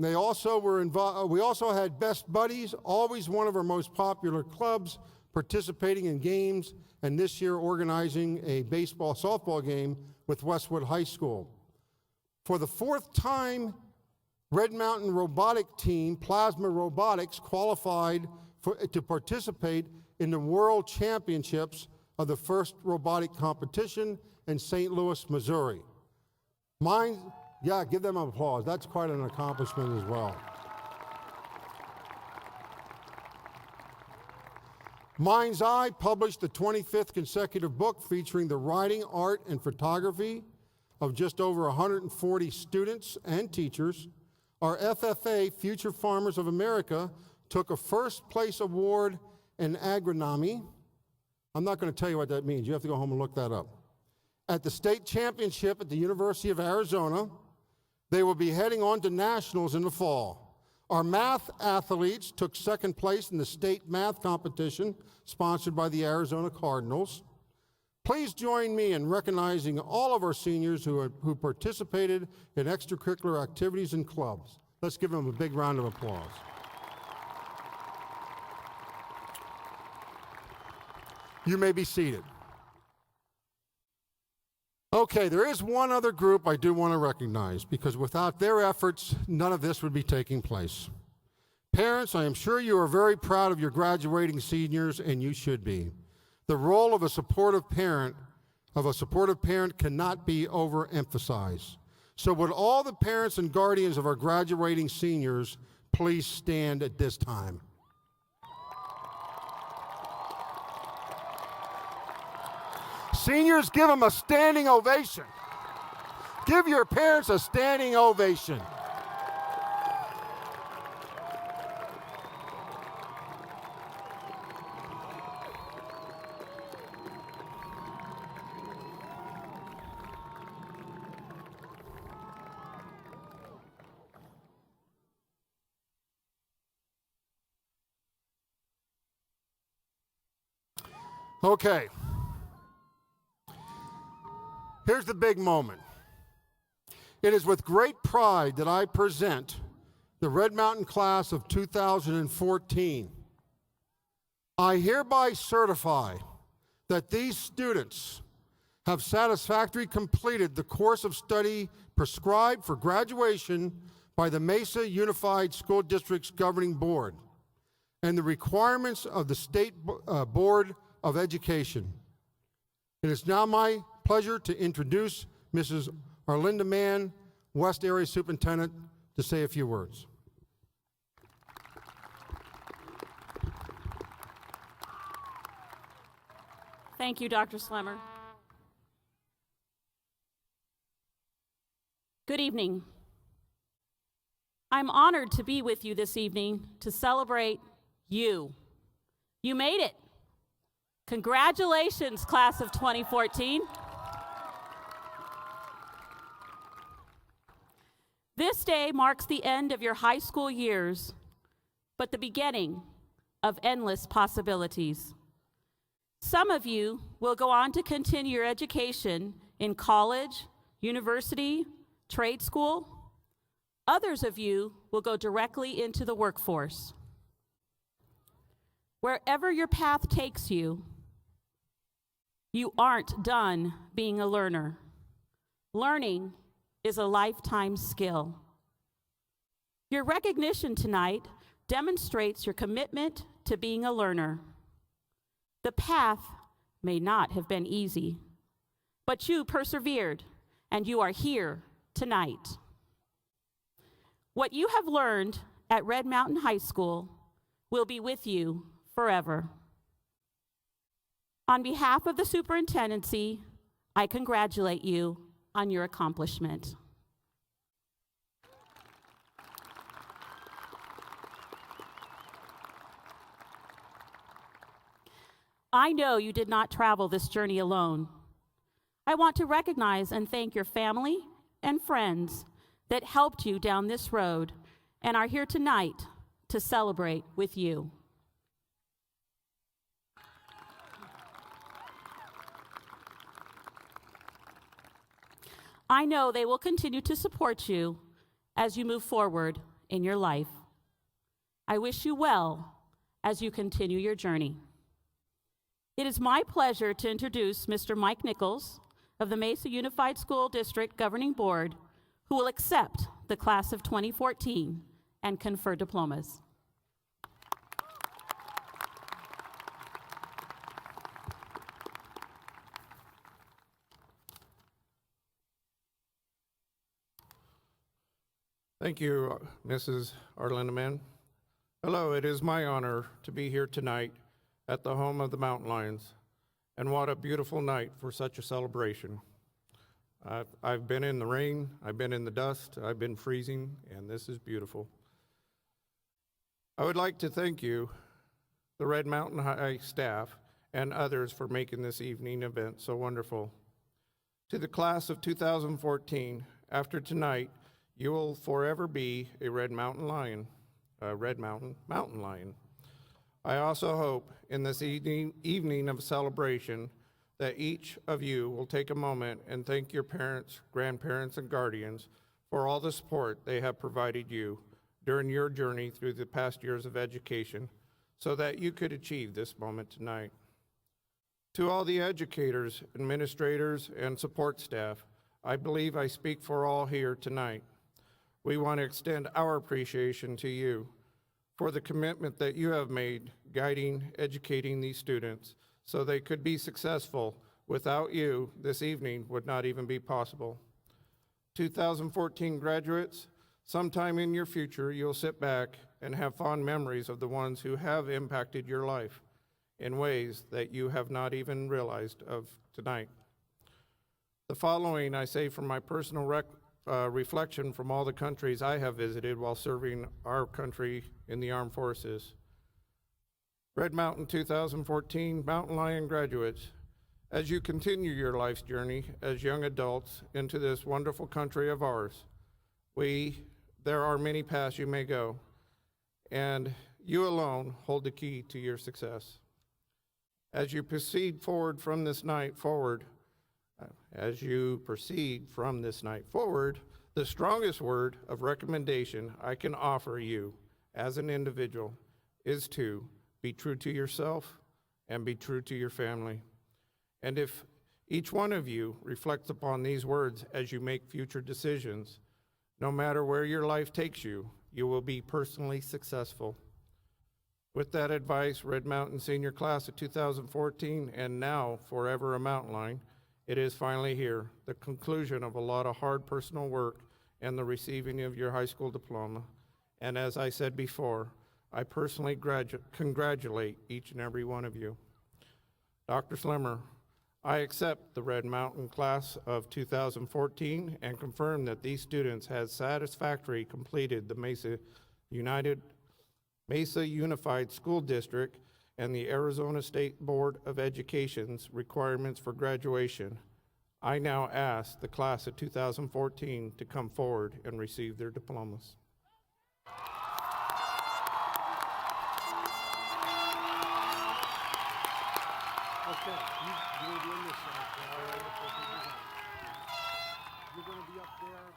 They also were involved. We also had Best Buddies, always one of our most popular clubs, participating in games, and this year organizing a softball game with Westwood High School. For the fourth time, Red Mountain Robotic Team, Plasma Robotics, qualified to participate in the World Championships of the first robotic competition in St. Louis, Missouri. Yeah, give them an applause. That's quite an accomplishment as well. Mind's Eye published the 25th consecutive book featuring the writing, art, and photography of just over 140 students and teachers. Our FFA, Future Farmers of America, took a first place award in agronomy. I'm not going to tell you what that means. You have to go home and look that up. At the state championship at the University of Arizona, they will be heading on to nationals in the fall. Our math athletes took second place in the state math competition sponsored by the Arizona Cardinals. Please join me in recognizing all of our seniors who participated in extracurricular activities and clubs. Let's give them a big round of applause. You may be seated. Okay, there is one other group I do want to recognize, because without their efforts, none of this would be taking place. Parents, I am sure you are very proud of your graduating seniors, and you should be. The role of a supportive parent cannot be overemphasized. So would all the parents and guardians of our graduating seniors please stand at this time? Seniors, give them a standing ovation. Give your parents a standing ovation. Okay. Here's the big moment. It is with great pride that I present the Red Mountain class of 2014. I hereby certify that these students have satisfactorily completed the course of study prescribed for graduation by the Mesa Unified School District's Governing Board and the requirements of the State Board of Education. It is now my pleasure to introduce Mrs. Arlinda Mann, West Area Superintendent, to say a few words. Thank you, Dr. Slemmer. Good evening. I'm honored to be with you this evening to celebrate you. You made it. Congratulations, class of 2014. This day marks the end of your high school years, but the beginning of endless possibilities. Some of you will go on to continue your education in college, university, trade school. Others of you will go directly into the workforce. Wherever your path takes you, you aren't done being a learner. Learning is a lifetime skill. Your recognition tonight demonstrates your commitment to being a learner. The path may not have been easy, but you persevered, and you are here tonight. What you have learned at Red Mountain High School will be with you forever. On behalf of the superintendency, I congratulate you on your accomplishment. I know you did not travel this journey alone. I want to recognize and thank your family and friends that helped you down this road and are here tonight to celebrate with you. I know they will continue to support you as you move forward in your life. I wish you well as you continue your journey. It is my pleasure to introduce Mr. Mike Nichols of the Mesa Unified School District Governing Board, who will accept the class of 2014 and confer diplomas. Thank you, Mrs. Arlinda Mann. Hello, it is my honor to be here tonight at the home of the Mountain Lions, and what a beautiful night for such a celebration. I've been in the rain, I've been in the dust, I've been freezing, and this is beautiful. I would like to thank you, the Red Mountain High staff, and others for making this evening event so wonderful. To the class of 2014, after tonight, you will forever be a Red Mountain Lion, a Red Mountain Mountain Lion. I also hope in this evening of celebration that each of you will take a moment and thank your parents, grandparents, and guardians for all the support they have provided you during your journey through the past years of education so that you could achieve this moment tonight. To all the educators, administrators, and support staff, I believe I speak for all here tonight. We want to extend our appreciation to you for the commitment that you have made guiding, educating these students so they could be successful. Without you, this evening would not even be possible. 2014 graduates, sometime in your future, you'll sit back and have fond memories of the ones who have impacted your life in ways that you have not even realized of tonight. The following I say from my personal reflection from all the countries I have visited while serving our country in the armed forces. Red Mountain 2014 Mountain Lion graduates, as you continue your life's journey as young adults into this wonderful country of ours, there are many paths you may go, and you alone hold the key to your success. As you proceed from this night forward, the strongest word of recommendation I can offer you as an individual is to be true to yourself and be true to your family. And if each one of you reflects upon these words as you make future decisions, No matter where your life takes you, you will be personally successful. With that advice, Red Mountain Senior Class of 2014, and now forever a Mountain Lion, it is finally here, the conclusion of a lot of hard personal work and the receiving of your high school diploma. And as I said before, I personally congratulate each and every one of you. Dr. Slimmer, I accept the Red Mountain Class of 2014 and confirm that these students have satisfactorily completed the Mesa Unified School District and the Arizona State Board of Education's requirements for graduation. I now ask the class of 2014 to come forward and receive their diplomas. Okay, you will be on this side. All right, you're going to be up there.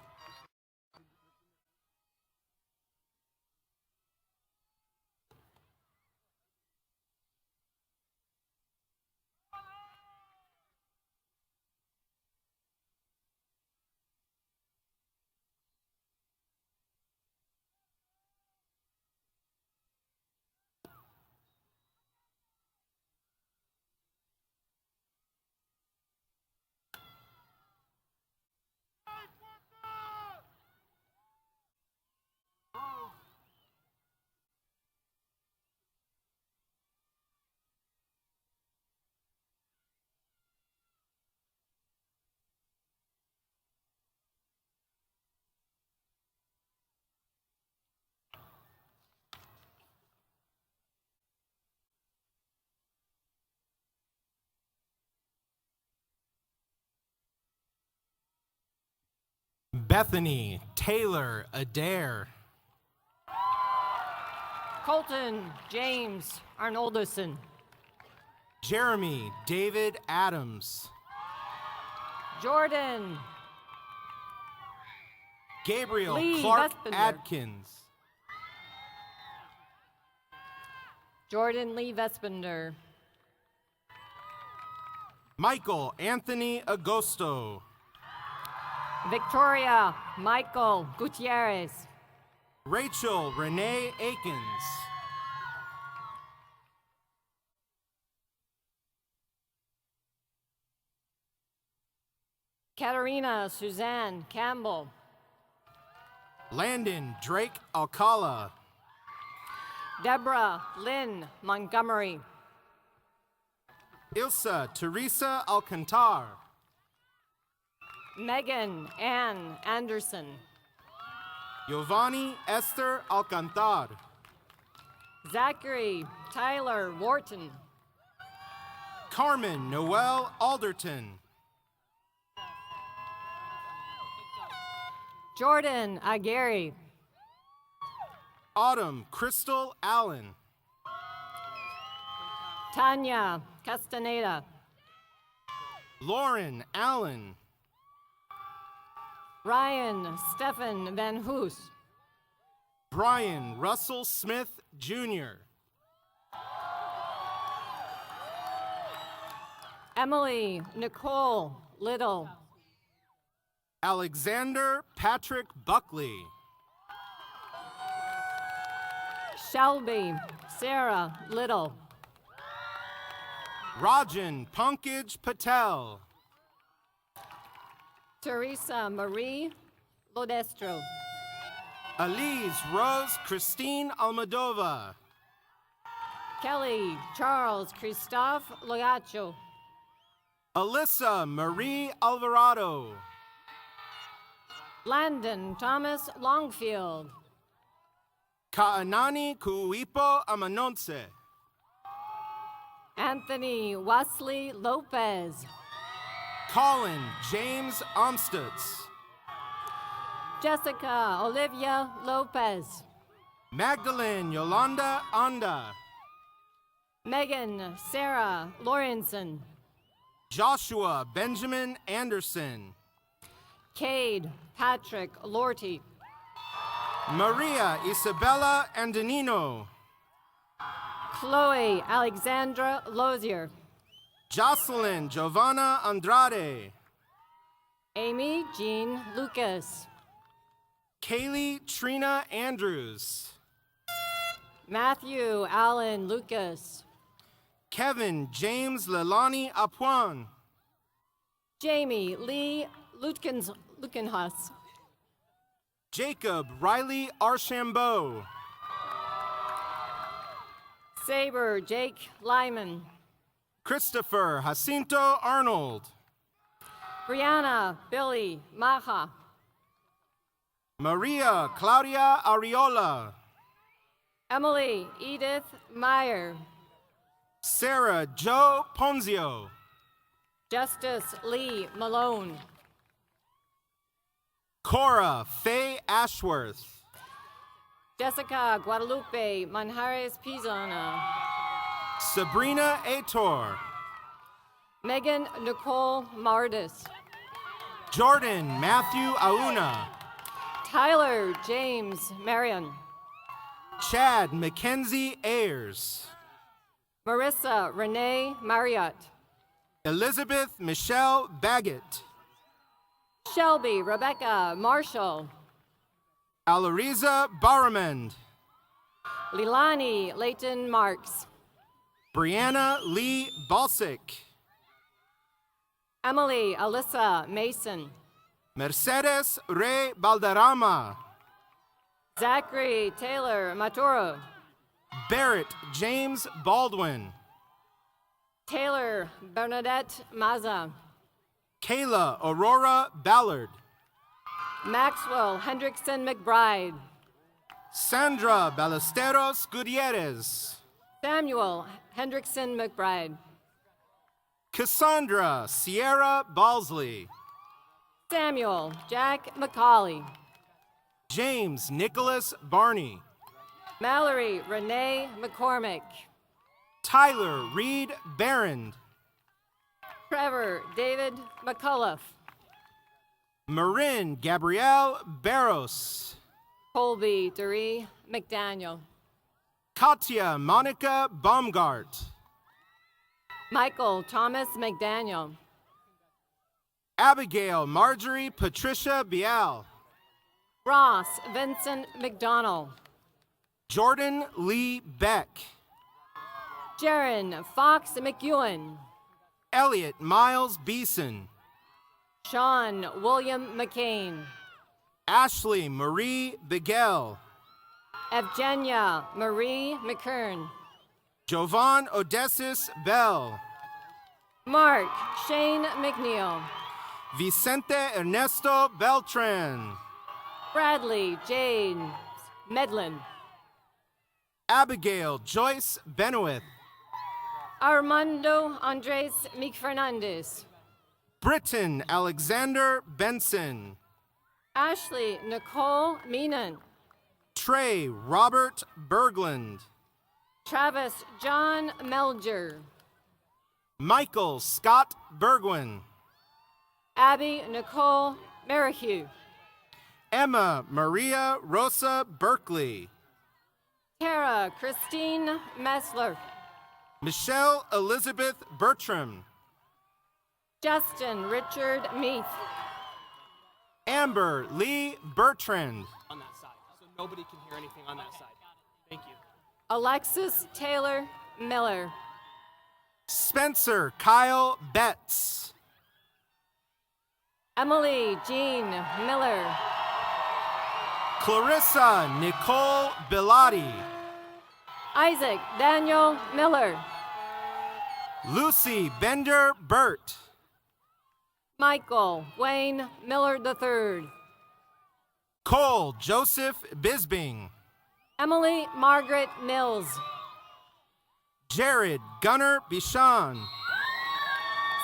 Bethany Taylor Adair. Colton James Arnolderson. Jeremy David Adams. Jordan Gabriel Lee Clark Vespender. Adkins. Jordan Lee Vespender. Michael Anthony Agosto. Victoria Michael Gutierrez. Rachel Renee Akins. Katarina Suzanne Campbell. Landon Drake Alcala. Deborah Lynn Montgomery. Ilsa Teresa Alcantar. Megan Ann Anderson. Giovanni Esther Alcantar. Zachary Tyler Wharton. Carmen Noel Alderton. Jordan Aguirre. Autumn Crystal Allen. Tanya Castaneda. Lauren Allen. Ryan Stephan Van Hoos. Brian Russell Smith Jr. Emily Nicole Little. Alexander Patrick Buckley. Shelby Sarah Little. Rajan Pankaj Patel. Teresa Marie Lodestro. Elise Rose Christine Almadova. Kelly Charles Christophe Logacho. Alyssa Marie Alvarado. Landon Thomas Longfield. Kaanani Kuipo Amanonse. Anthony Wesley Lopez. Colin James Amstutz. Jessica Olivia Lopez. Magdalene Yolanda Anda. Megan Sarah Lawrenson. Joshua Benjamin Anderson. Cade Patrick Lorty. Maria Isabella Andanino. Chloe Alexandra Lozier. Jocelyn Giovanna Andrade. Amy Jean Lucas. Kaylee Trina Andrews. Matthew Allen Lucas. Kevin James Lelani Apuan. Jamie Lee Lukenhus. Jacob Riley Archambault. Saber Jake Lyman. Christopher Jacinto Arnold. Brianna Billy Maha. Maria Claudia Ariola. Emily Edith Meyer. Sarah Joe Ponzio. Justice Lee Malone. Cora Faye Ashworth. Jessica Guadalupe Manjares Pizana. Sabrina Ator. Megan Nicole Mardis. Jordan Matthew Auna. Tyler James Marion. Chad Mackenzie Ayers. Marissa Renee Marriott. Elizabeth Michelle Baggett. Shelby Rebecca Marshall. Alariza Baramend. Lilani Leighton Marks. Brianna Lee Balsick. Emily Alyssa Mason. Mercedes Rey Balderrama. Zachary Taylor Maturo. Barrett James Baldwin. Taylor Bernadette Maza. Kayla Aurora Ballard. Maxwell Hendrickson McBride. Sandra Ballesteros Gutierrez. Samuel Hendrickson McBride. Cassandra Sierra Balsley. Samuel Jack McCauley. James Nicholas Barney. Mallory Renee McCormick. Tyler Reed Barrand. Trevor David McCullough. Marin Gabrielle Barros. Colby Doree McDaniel. Katya Monica Baumgart. Michael Thomas McDaniel. Abigail Marjorie Patricia Bial. Ross Vincent McDonald. Jordan Lee Beck. Jaron Fox McEwen. Elliot Miles Beeson. Sean William McCain. Ashley Marie Bigel. Evgenia Marie McKern. Jovan Odessis Bell. Mark Shane McNeil. Vicente Ernesto Beltran. Bradley James Medlin. Abigail Joyce Benowith. Armando Andres Meek Fernandez. Britton Alexander Benson. Ashley Nicole Meenan. Trey Robert Berglund. Travis John Melger. Michael Scott Bergwin. Abby Nicole Merrihew. Emma Maria Rosa Berkeley. Tara Christine Messler. Michelle Elizabeth Bertram. Justin Richard Meath. Amber Lee Bertrand. On that side, so nobody can hear anything on that side. Thank you. Alexis Taylor Miller. Spencer Kyle Betts. Emily Jean Miller. Clarissa Nicole Bilotti. Isaac Daniel Miller. Lucy Bender Burt. Michael Wayne Miller III. Cole Joseph Bisbing. Emily Margaret Mills. Jared Gunnar Bichon.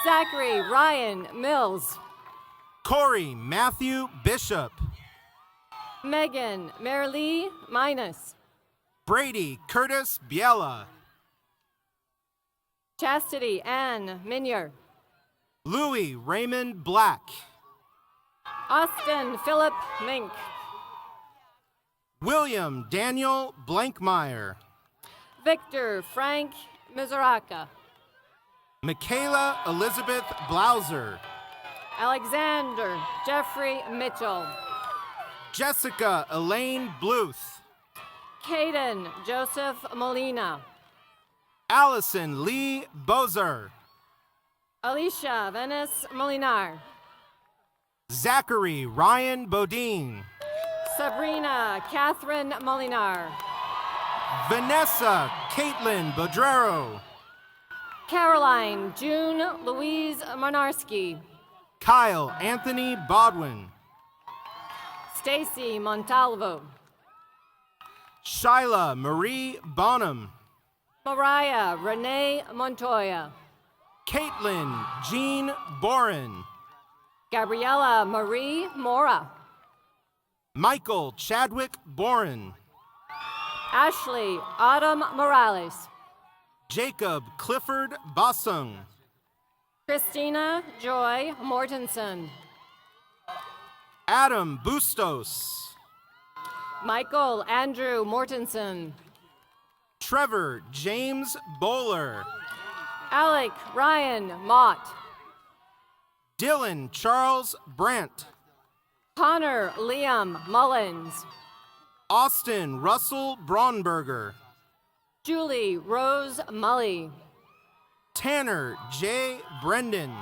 Zachary Ryan Mills. Corey Matthew Bishop. Megan Marilee Minus. Brady Curtis Biela. Chastity Ann Minier. Louis Raymond Black. Austin Philip Mink. William Daniel Blankmeyer. Victor Frank Mizuraka. Michaela Elizabeth Blauser. Alexander Jeffrey Mitchell. Jessica Elaine Bluth. Caden Joseph Molina. Allison Lee Bozer. Alicia Venice Molinar. Zachary Ryan Bodine. Sabrina Catherine Molinar. Vanessa Caitlin Bodrero. Caroline June Louise Monarski. Kyle Anthony Bodwin. Stacy Montalvo. Shyla Marie Bonham. Mariah Renee Montoya. Caitlin Jean Boren. Gabriella Marie Mora. Michael Chadwick Boren. Ashley Autumn Morales. Jacob Clifford Bossung. Christina Joy Mortensen. Adam Bustos. Michael Andrew Mortensen. Trevor James Bowler. Alec Ryan Mott. Dylan Charles Brandt. Connor Liam Mullins. Austin Russell Braunberger. Julie Rose Mully. Tanner J. Brendan.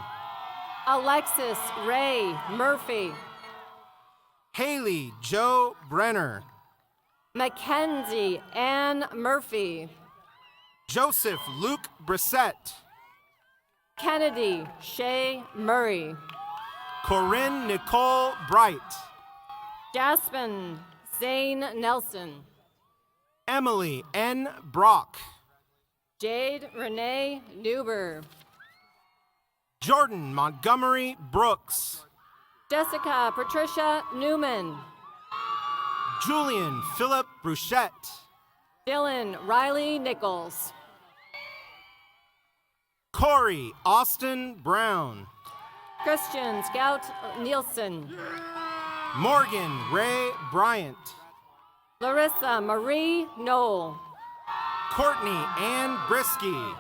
Alexis Ray Murphy. Haley Joe Brenner. Mackenzie Ann Murphy. Joseph Luke Brissett. Kennedy Shay Murray. Corinne Nicole Bright. Jasmine Zane Nelson. Emily N. Brock. Jade Renee Newber. Jordan Montgomery Brooks. Jessica Patricia Newman. Julian Philip Bruchette. Dylan Riley Nichols. Corey Austin Brown. Christian Scout Nielsen. Morgan Ray Bryant. Larissa Marie Knoll. Courtney Ann Brisky.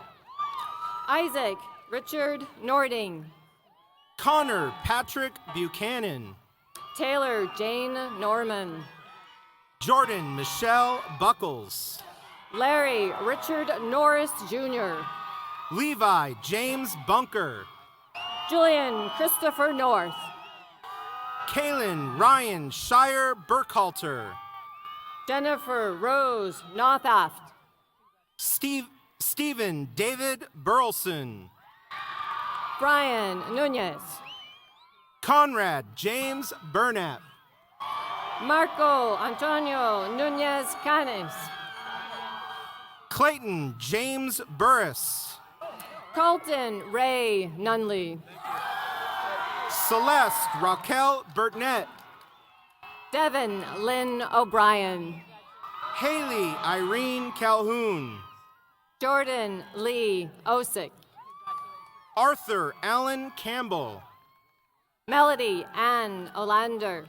Isaac Richard Nording. Connor Patrick Buchanan. Taylor Jane Norman. Jordan Michelle Buckles. Larry Richard Norris Jr. Levi James Bunker. Julian Christopher North. Kaylin Ryan Shire Burkhalter. Jennifer Rose Nothaft. Stephen David Burleson. Brian Nunez. Conrad James Burnap. Marco Antonio Nunez Canes. Clayton James Burris. Colton Ray Nunley. Celeste Raquel Burtnett. Devin Lynn O'Brien. Haley Irene Calhoun. Jordan Lee Osick. Arthur Allen Campbell. Melody Ann Olander.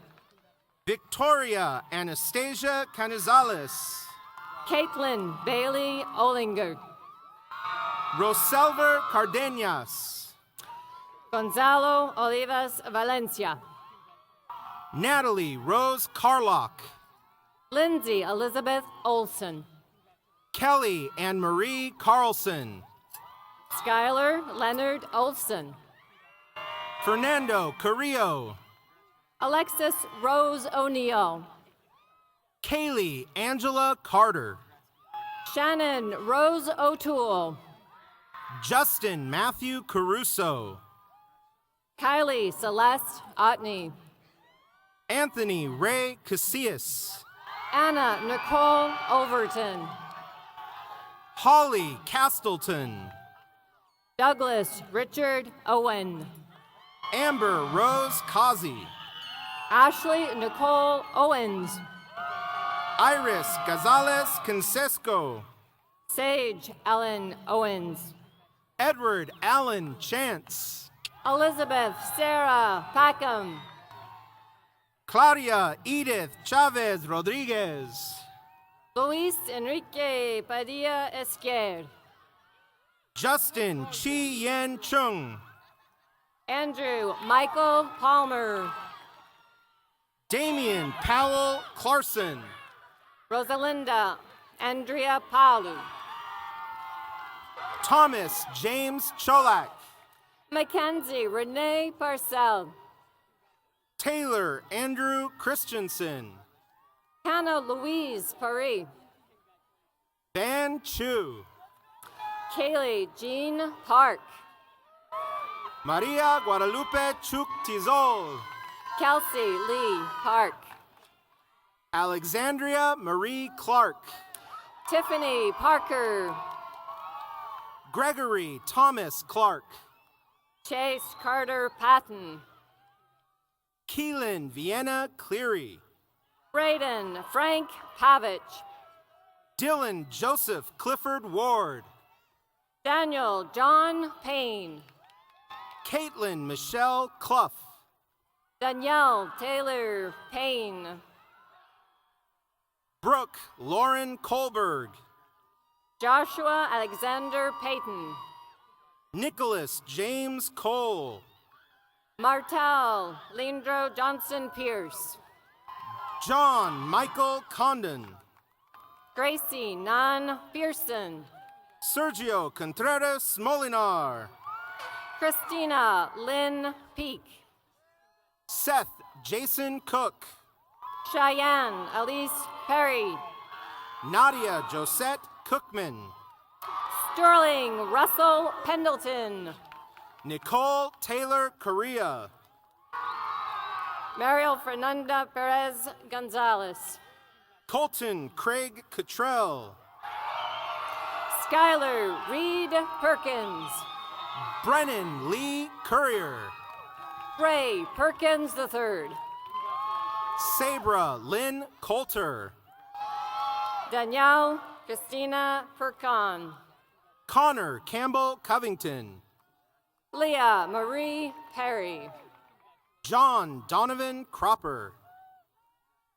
Victoria Anastasia Canizales. Caitlin Bailey Olinger. Roselver Cardenas. Gonzalo Olivas Valencia. Natalie Rose Carlock. Lindsay Elizabeth Olson. Kelly Anne Marie Carlson. Skylar Leonard Olson. Fernando Carrillo. Alexis Rose O'Neill. Kaylee Angela Carter. Shannon Rose O'Toole. Justin Matthew Caruso. Kylie Celeste Otney. Anthony Ray Casillas. Anna Nicole Overton. Holly Castleton. Douglas Richard Owen. Amber Rose Causey. Ashley Nicole Owens. Iris Gonzalez Concesco. Sage Ellen Owens. Edward Allen Chance. Elizabeth Sarah Packham. Claudia Edith Chavez Rodriguez. Luis Enrique Padilla Esquer. Justin Chi Yen Chung. Andrew Michael Palmer. Damian Powell Clarson. Rosalinda Andrea Palu. Thomas James Cholak. Mackenzie Renee Parcell. Taylor Andrew Christensen. Hannah Louise Paris. Ban Chu. Kaylee Jean Park. Maria Guadalupe Chuk Tizol. Kelsey Lee Park. Alexandria Marie Clark. Tiffany Parker. Gregory Thomas Clark. Chase Carter Patton. Keelan Vienna Cleary. Braden Frank Pavich. Dylan Joseph Clifford Ward. Daniel John Payne. Caitlin Michelle Clough. Danielle Taylor Payne. Brooke Lauren Kohlberg. Joshua Alexander Payton. Nicholas James Cole. Martel Lindro Johnson Pierce. John Michael Condon. Gracie Nan Pearson. Sergio Contreras Molinar. Christina Lynn Peak. Seth Jason Cook. Cheyenne Elise Perry. Nadia Josette Cookman. Sterling Russell Pendleton. Nicole Taylor Correa. Mariel Fernanda Perez Gonzalez. Colton Craig Cottrell. Skylar Reed Perkins. Brennan Lee Courier. Ray Perkins III. Sabra Lynn Coulter. Danielle Christina Percon. Connor Campbell Covington. Leah Marie Perry. John Donovan Cropper.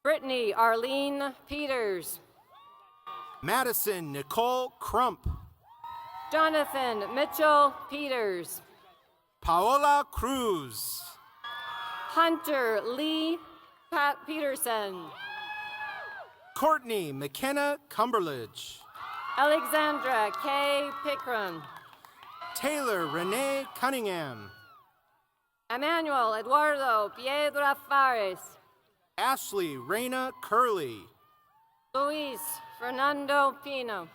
Brittany Arlene Peters. Madison Nicole Crump. Jonathan Mitchell Peters. Paola Cruz. Hunter Lee Peterson. Courtney McKenna Cumberledge. Alexandra K. Pickram. Taylor Renee Cunningham. Emmanuel Eduardo Piedra Fares. Ashley Reyna Curley. Luis Fernando Pino.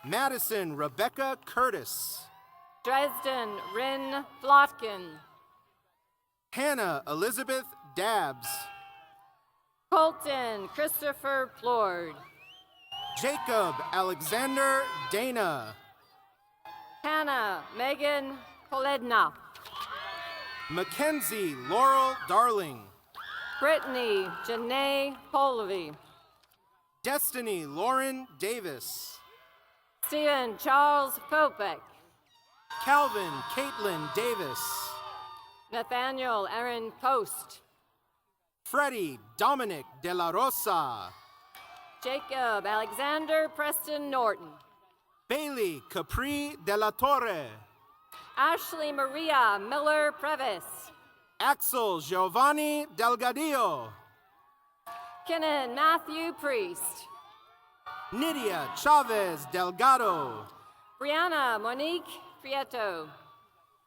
Madison Rebecca Curtis. Dresden Rin Flotkin. Hannah Elizabeth Dabbs. Colton Christopher Plord. Jacob Alexander Dana. Hannah Megan Poledna. Mackenzie Laurel Darling. Brittany Janae Polvey. Destiny Lauren Davis. Stephen Charles Popek. Calvin Caitlin Davis. Nathaniel Aaron Post. Freddie Dominic De La Rosa. Jacob Alexander Preston Norton. Bailey Capri De La Torre. Ashley Maria Miller Previs. Axel Giovanni Delgadillo. Kenan Matthew Priest. Nydia Chavez Delgado. Brianna Monique Prieto.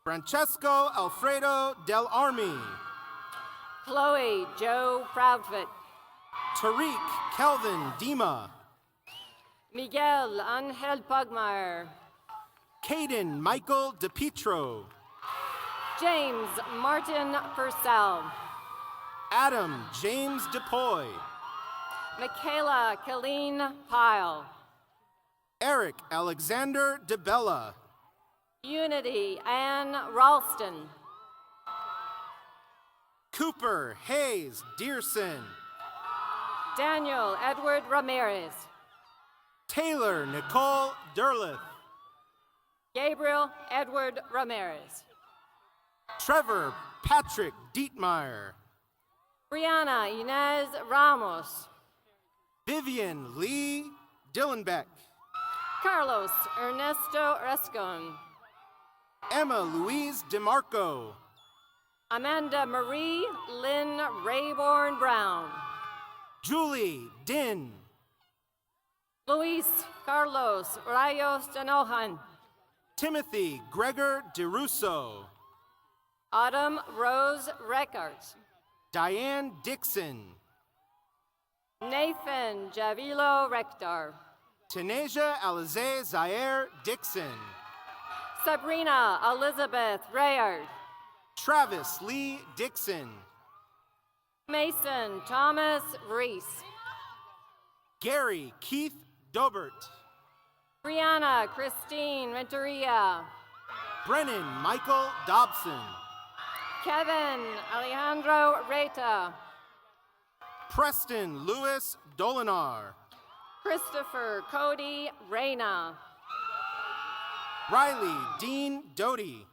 Francesco Alfredo Del Armi. Chloe Joe Proudfoot. Tariq Kelvin Dima. Miguel Angel Pugmire. Caden Michael DePietro. James Martin Purcell. Adam James DePoy. Michaela Colleen Pyle. Eric Alexander DeBella. Unity Ann Ralston. Cooper Hayes Dearson. Daniel Edward Ramirez. Taylor Nicole Derleth. Gabriel Edward Ramirez. Trevor Patrick Dietmeyer. Brianna Inez Ramos. Vivian Lee Dillenbeck. Carlos Ernesto Rescon. Emma Louise DeMarco. Amanda Marie Lynn Rayborn Brown. Julie Din. Luis Carlos Rayos Danohan. Timothy Gregor DeRusso. Autumn Rose Records. Diane Dixon. Nathan Javilo Rector. Taneja Alize Zaire Dixon. Sabrina Elizabeth Rayard. Travis Lee Dixon. Mason Thomas Reese. Gary Keith Dobert. Brianna Christine Renteria. Brennan Michael Dobson. Kevin Alejandro Reta. Preston Lewis Dolinar. Christopher Cody Reyna. Riley Dean Doty.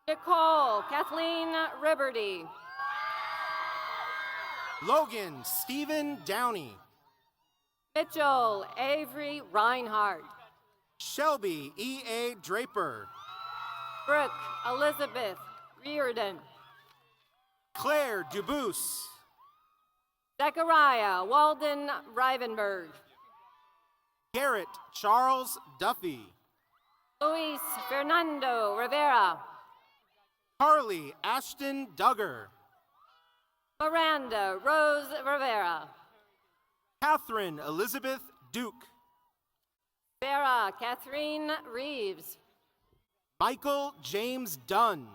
Nicole Kathleen Ribberty. Logan Stephen Downey. Mitchell Avery Reinhardt. Shelby E.A. Draper. Brooke Elizabeth Reardon. Claire Dubus. Zechariah Walden Rivenberg. Garrett Charles Duffy. Luis Fernando Rivera. Carly Ashton Duggar. Miranda Rose Rivera. Catherine Elizabeth Duke. Sarah Catherine Reeves. Michael James Dunn.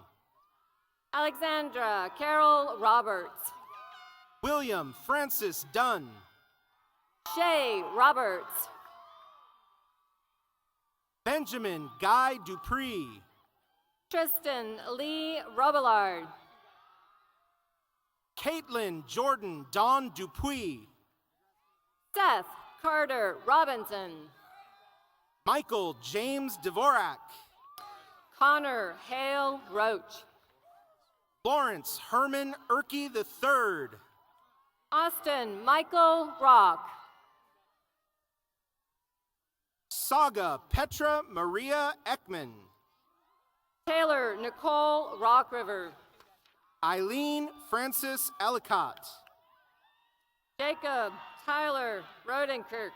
Alexandra Carol Roberts. William Francis Dunn. Shay Roberts. Benjamin Guy Dupree. Tristan Lee Robillard. Caitlin Jordan Dawn Dupuy. Seth Carter Robinson. Michael James Dvorak. Connor Hale Roach. Lawrence Herman Erkey III. Austin Michael Rock. Saga Petra Maria Ekman. Taylor Nicole Rockriver. Eileen Francis Ellicott. Jacob Tyler Rodenkirk.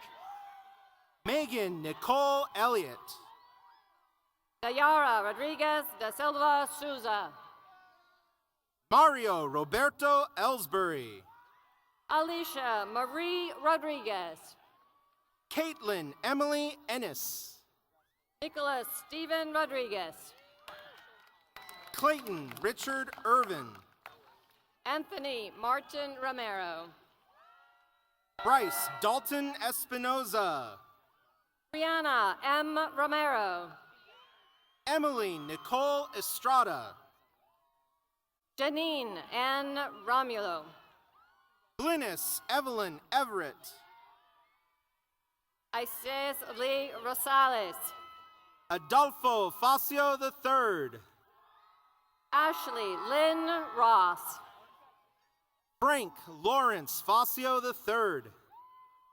Megan Nicole Elliott. Dayara Rodriguez da Silva Souza. Mario Roberto Ellsbury. Alicia Marie Rodriguez. Caitlin Emily Ennis. Nicholas Stephen Rodriguez. Clayton Richard Irvin. Anthony Martin Romero. Bryce Dalton Espinoza. Brianna M. Romero. Emily Nicole Estrada. Janine N. Romulo. Glynis Evelyn Everett. Isis Lee Rosales. Adolfo Facio III. Ashley Lynn Ross. Frank Lawrence Facio III.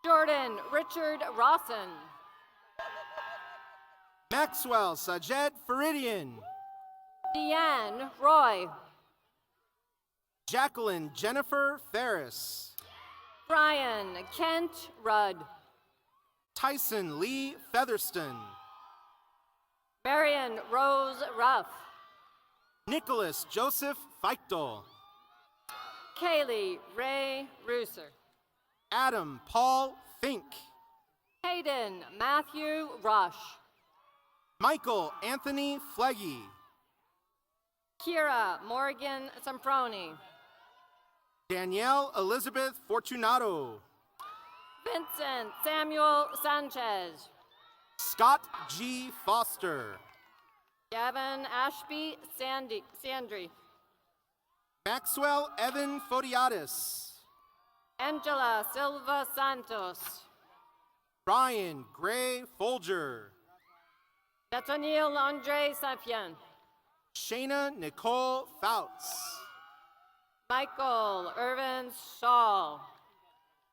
Jordan Richard Rawson. Maxwell Sajed Faridian. Deanne Roy. Jacqueline Jennifer Ferris. Brian Kent Rudd. Tyson Lee Featherston. Marion Rose Ruff. Nicholas Joseph Feichtel. Kaylee Ray Rooser. Adam Paul Fink. Hayden Matthew Rush. Michael Anthony Fleggy. Kira Morgan Samproni. Danielle Elizabeth Fortunato. Vincent Samuel Sanchez. Scott G. Foster. Gavin Ashby Sandry. Maxwell Evan Fodiatis. Angela Silva Santos. Ryan Gray Folger. Nathaniel Andre Safian. Shayna Nicole Fouts. Michael Irvin Saul.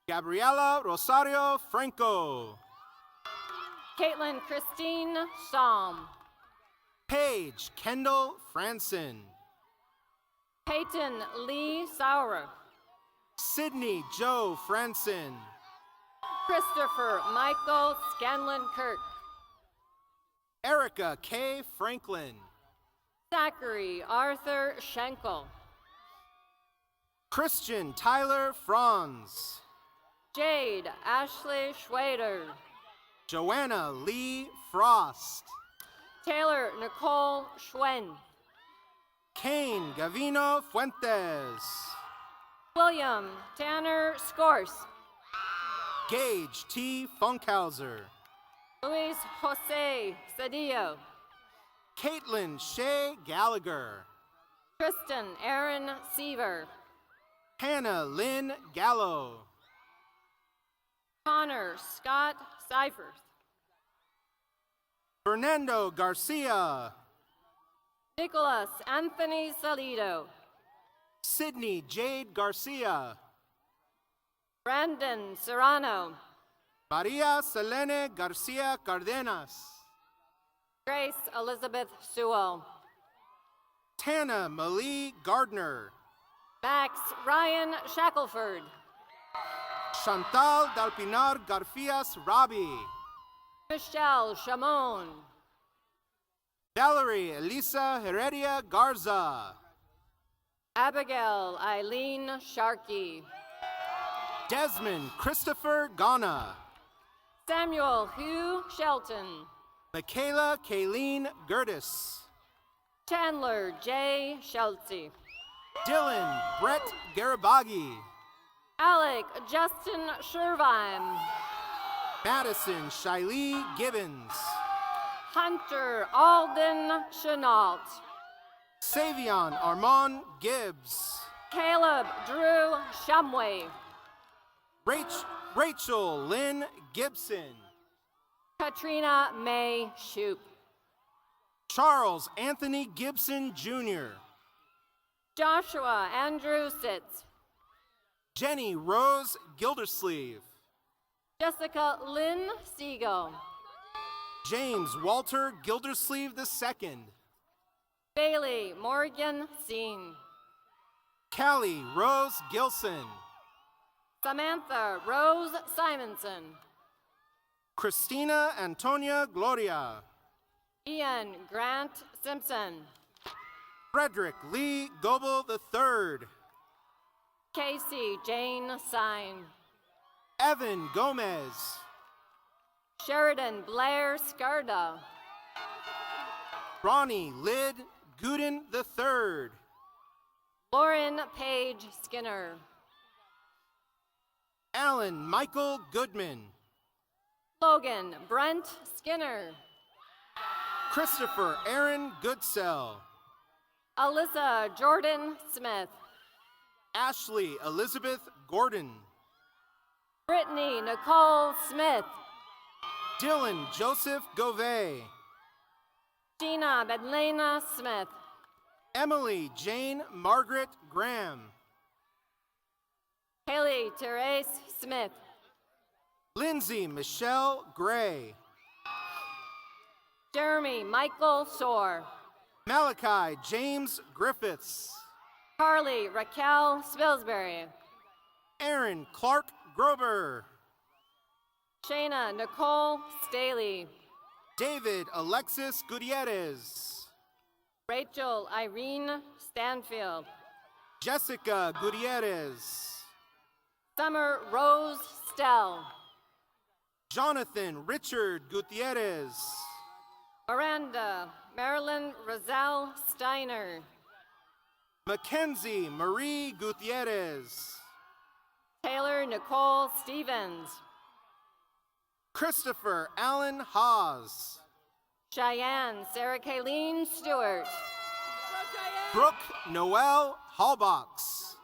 Gabriela Rosario Franco. Caitlin Christine Psalm. Paige Kendall Franson. Peyton Lee Sauer. Sydney Joe Franson. Christopher Michael Scanlon Kirk. Erica K. Franklin. Zachary Arthur Schenkel. Christian Tyler Franz. Jade Ashley Schwader. Joanna Lee Frost. Taylor Nicole Schwen. Kane Gavino Fuentes. William Tanner Scorse. Gage T. Funkhauser. Luis Jose Cedillo. Caitlin Shea Gallagher. Kristen Aaron Seaver. Hannah Lynn Gallo. Connor Scott Seifert. Fernando Garcia. Nicholas Anthony Salido. Sydney Jade Garcia. Brandon Serrano. Maria Selene Garcia Cardenas. Grace Elizabeth Sewell. Tana Malie Gardner. Max Ryan Shackelford. Chantal Dalpinar Garfias Rabi. Michelle Chamon. Valerie Elisa Heredia Garza. Abigail Eileen Sharkey. Desmond Christopher Ghana. Samuel Hugh Shelton. Michaela Kayleen Gertis. Chandler J. Schultze. Dylan Brett Garibagi. Alec Justin Shervine. Madison Shiley Gibbons. Hunter Alden Chenault. Savion Armand Gibbs. Caleb Drew Shumway. Rachel Lynn Gibson. Katrina May Shoup. Charles Anthony Gibson Jr. Joshua Andrew Sitz. Jenny Rose Gildersleeve. Jessica Lynn Siegel. James Walter Gildersleeve II. Bailey Morgan Seen. Callie Rose Gilson. Samantha Rose Simonson. Christina Antonia Gloria. Ian Grant Simpson. Frederick Lee Goebel III. Casey Jane Sign. Evan Gomez. Sheridan Blair Skarda. Ronnie Lyd Gooden III. Lauren Page Skinner. Alan Michael Goodman. Logan Brent Skinner. Christopher Aaron Goodsell. Alyssa Jordan Smith. Ashley Elizabeth Gordon. Brittany Nicole Smith. Dylan Joseph Govey. Gina Bedlena Smith. Emily Jane Margaret Graham. Haley Therese Smith. Lindsay Michelle Gray. Jeremy Michael Soar. Malachi James Griffiths. Carly Raquel Spilsbury. Aaron Clark Grober. Shayna Nicole Staley. David Alexis Gutierrez. Rachel Irene Stanfield. Jessica Gutierrez. Summer Rose Stell. Jonathan Richard Gutierrez. Miranda Marilyn Roselle Steiner. Mackenzie Marie Gutierrez. Taylor Nicole Stevens. Christopher Allen Haas. Cheyenne Sarah Kayleen Stewart. Brooke Noel Hallbox.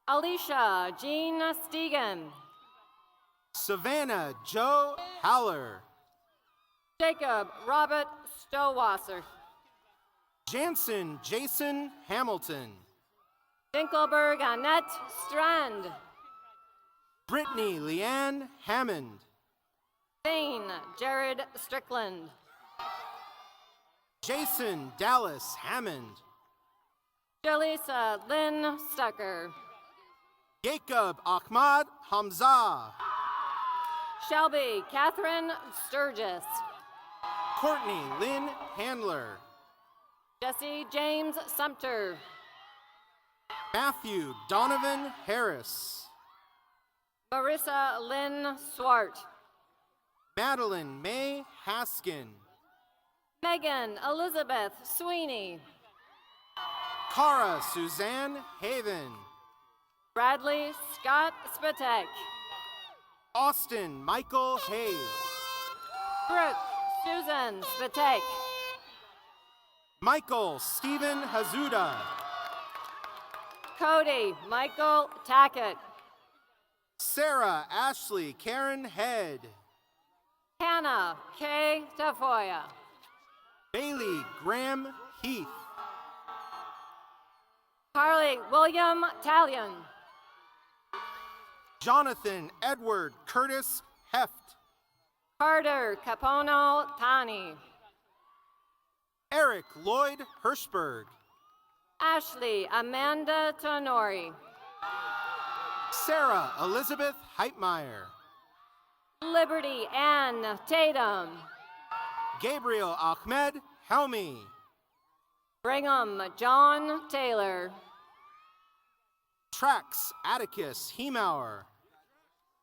Alicia Jean Stegan. Savannah Joe Haller. Jacob Robert Stowasser. Jansen Jason Hamilton. Dinkelberg Annette Strand. Brittany Leanne Hammond. Thane Jared Strickland. Jason Dallas Hammond. Jalisa Lynn Stucker. Jacob Ahmad Hamza. Shelby Catherine Sturgis. Courtney Lynn Handler. Jesse James Sumter. Matthew Donovan Harris. Marissa Lynn Swart. Madeline May Haskin. Megan Elizabeth Sweeney. Cara Suzanne Haven. Bradley Scott Spatek. Austin Michael Hayes. Brooke Susan Spatek. Michael Stephen Hazuda. Cody Michael Tackett. Sarah Ashley Karen Head. Hannah K. Tafoya. Bailey Graham Heath. Carly William Talion. Jonathan Edward Curtis Heft. Carter Capono Tani. Eric Lloyd Hirschberg. Ashley Amanda Tonori. Sarah Elizabeth Heitmeyer. Liberty Ann Tatum. Gabriel Ahmed Helmi. Brigham John Taylor. Trax Atticus Hemauer.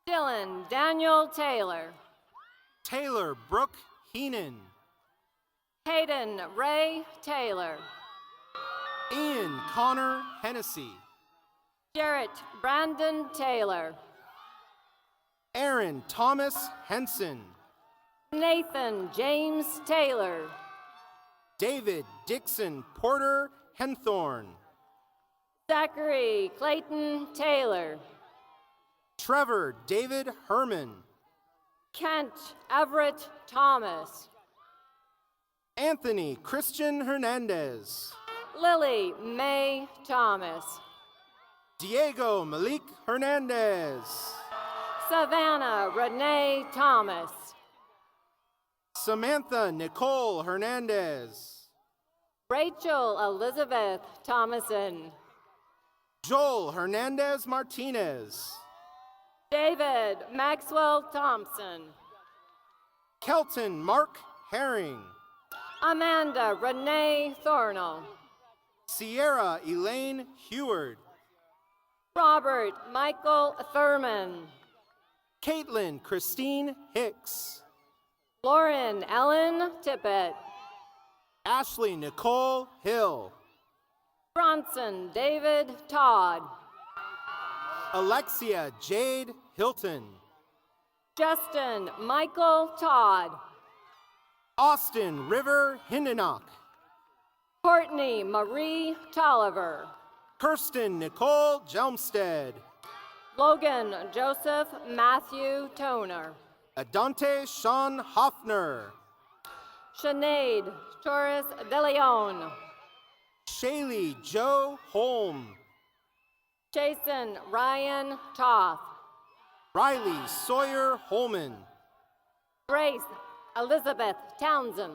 Dylan Daniel Taylor. Taylor Brooke Heenan. Hayden Ray Taylor. Ian Connor Hennessy. Jarrett Brandon Taylor. Aaron Thomas Henson. Nathan James Taylor. David Dixon Porter Henthorn. Zachary Clayton Taylor. Trevor David Herman. Kent Everett Thomas. Anthony Christian Hernandez. Lily Mae Thomas. Diego Malik Hernandez. Savannah Renee Thomas. Samantha Nicole Hernandez. Rachel Elizabeth Thomason. Joel Hernandez Martinez. David Maxwell Thompson. Kelton Mark Herring. Amanda Renee Thornell. Sierra Elaine Heward. Robert Michael Thurman. Caitlin Christine Hicks. Lauren Ellen Tippett. Ashley Nicole Hill. Bronson David Todd. Alexia Jade Hilton. Justin Michael Todd. Austin River Hindenach. Courtney Marie Tolliver. Kirsten Nicole Jelmstead. Logan Joseph Matthew Toner. Adante Sean Hoffner. Sinead Torres de Leon. Shaylee Joe Holm. Jason Ryan Toth. Riley Sawyer Holman. Grace Elizabeth Townsend.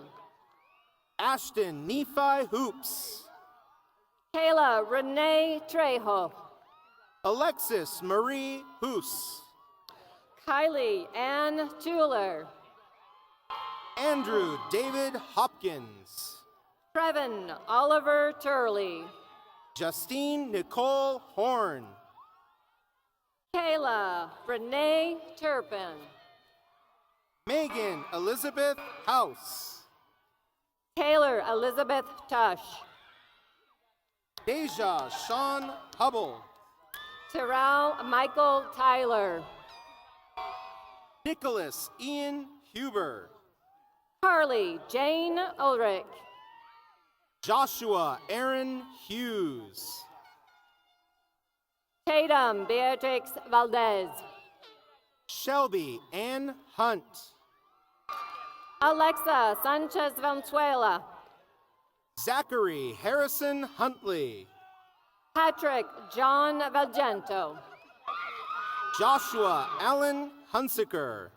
Ashton Nephi Hoops. Kayla Renee Trejo. Alexis Marie Hoos. Kylie Ann Tueller. Andrew David Hopkins. Trevin Oliver Turley. Justine Nicole Horn. Kayla Renee Turpin. Megan Elizabeth House. Taylor Elizabeth Tush. Deja Sean Hubble. Terrell Michael Tyler. Nicholas Ian Huber. Carly Jane Ulrich. Joshua Aaron Hughes. Tatum Beatrix Valdez. Shelby Ann Hunt. Alexa Sanchez Valenzuela. Zachary Harrison Huntley. Patrick John Valgento. Joshua Allen Hunsaker.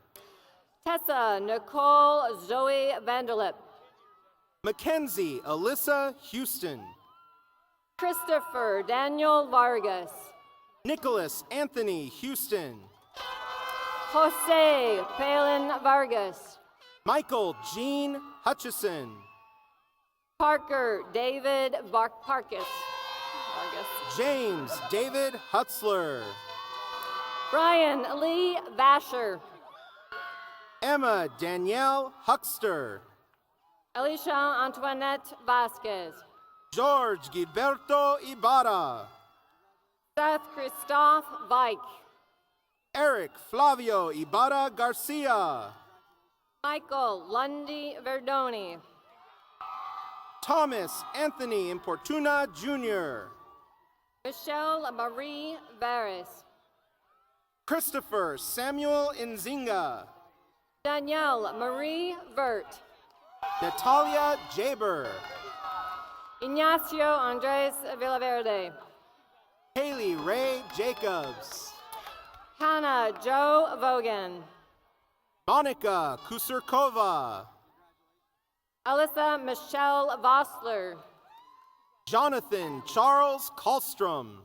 Tessa Nicole Zoe Vanderlip. Mackenzie Alyssa Houston. Christopher Daniel Vargas. Nicholas Anthony Houston. Jose Palin Vargas. Michael Jean Hutchison. Parker David Vargas. James David Hutzler. Brian Lee Vasher. Emma Danielle Huckster. Alicia Antoinette Vasquez. George Gilberto Ibarra. Seth Christophe Vike. Eric Flavio Ibarra Garcia. Michael Lundy Verdoni. Thomas Anthony Importuna Jr. Michelle Marie Varys. Christopher Samuel Nzinga. Danielle Marie Vert. Natalia Jaber. Ignacio Andres Villaverde. Haley Ray Jacobs. Hannah Jo Vogan. Monica Kusurkova. Alyssa Michelle Vossler. Jonathan Charles Kallstrom.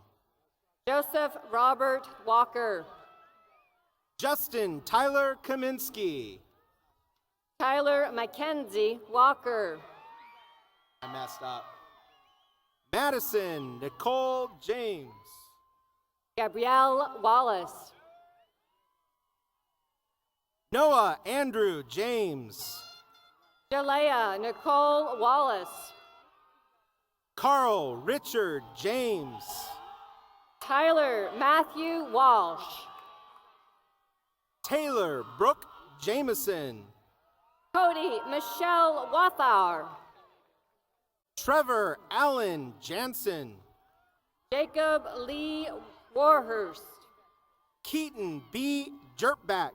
Joseph Robert Walker. Justin Tyler Kaminsky. Tyler Mackenzie Walker. I messed up. Madison Nicole James. Gabrielle Wallace. Noah Andrew James. Jalea Nicole Wallace. Carl Richard James. Tyler Matthew Walsh. Taylor Brooke Jameson. Cody Michelle Wathar. Trevor Allen Jansen. Jacob Lee Warhurst. Keaton B. Jertback.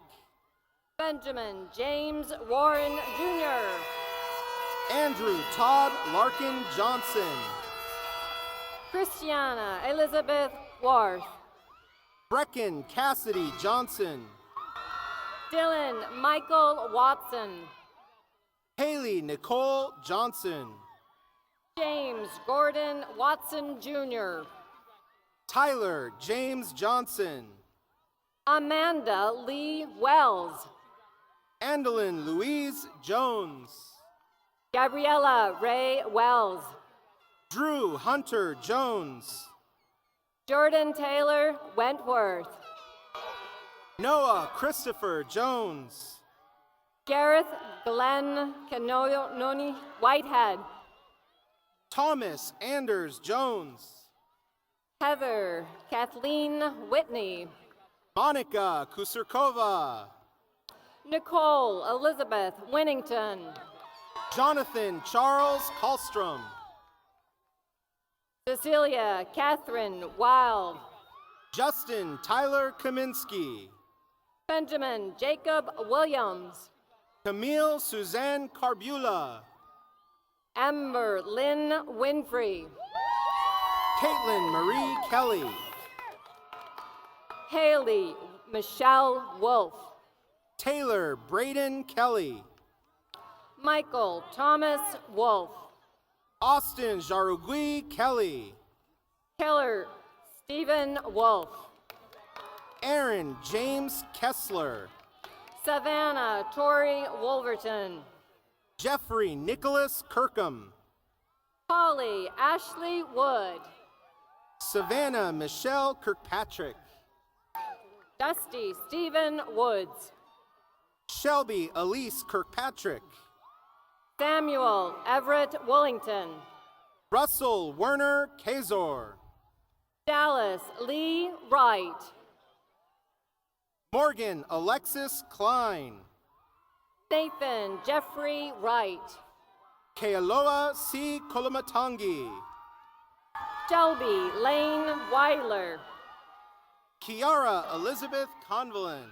Benjamin James Warren Jr. Andrew Todd Larkin Johnson. Christiana Elizabeth Worth. Brecken Cassidy Johnson. Dylan Michael Watson. Haley Nicole Johnson. James Gordon Watson Jr. Tyler James Johnson. Amanda Lee Wells. Andalyn Louise Jones. Gabriella Ray Wells. Drew Hunter Jones. Jordan Taylor Wentworth. Noah Christopher Jones. Gareth Glenn Canoni Whitehead. Thomas Anders Jones. Heather Kathleen Whitney. Monica Kusurkova. Nicole Elizabeth Winnington. Jonathan Charles Kallstrom. Cecilia Catherine Wild. Justin Tyler Kaminsky. Benjamin Jacob Williams. Camille Suzanne Carbula. Amber Lynn Winfrey. Caitlin Marie Kelly. Haley Michelle Wolf. Taylor Braden Kelly. Michael Thomas Wolf. Austin Jarugui Kelly. Keller Stephen Wolf. Aaron James Kessler. Savannah Tori Wolverton. Jeffrey Nicholas Kirkham. Holly Ashley Wood. Savannah Michelle Kirkpatrick. Dusty Stephen Woods. Shelby Elise Kirkpatrick. Samuel Everett Wollington. Russell Werner Kazor. Dallas Lee Wright. Morgan Alexis Klein. Nathan Jeffrey Wright. Kealoha C. Kolomatangi. Shelby Lane Weiler. Kiara Elizabeth Convalin.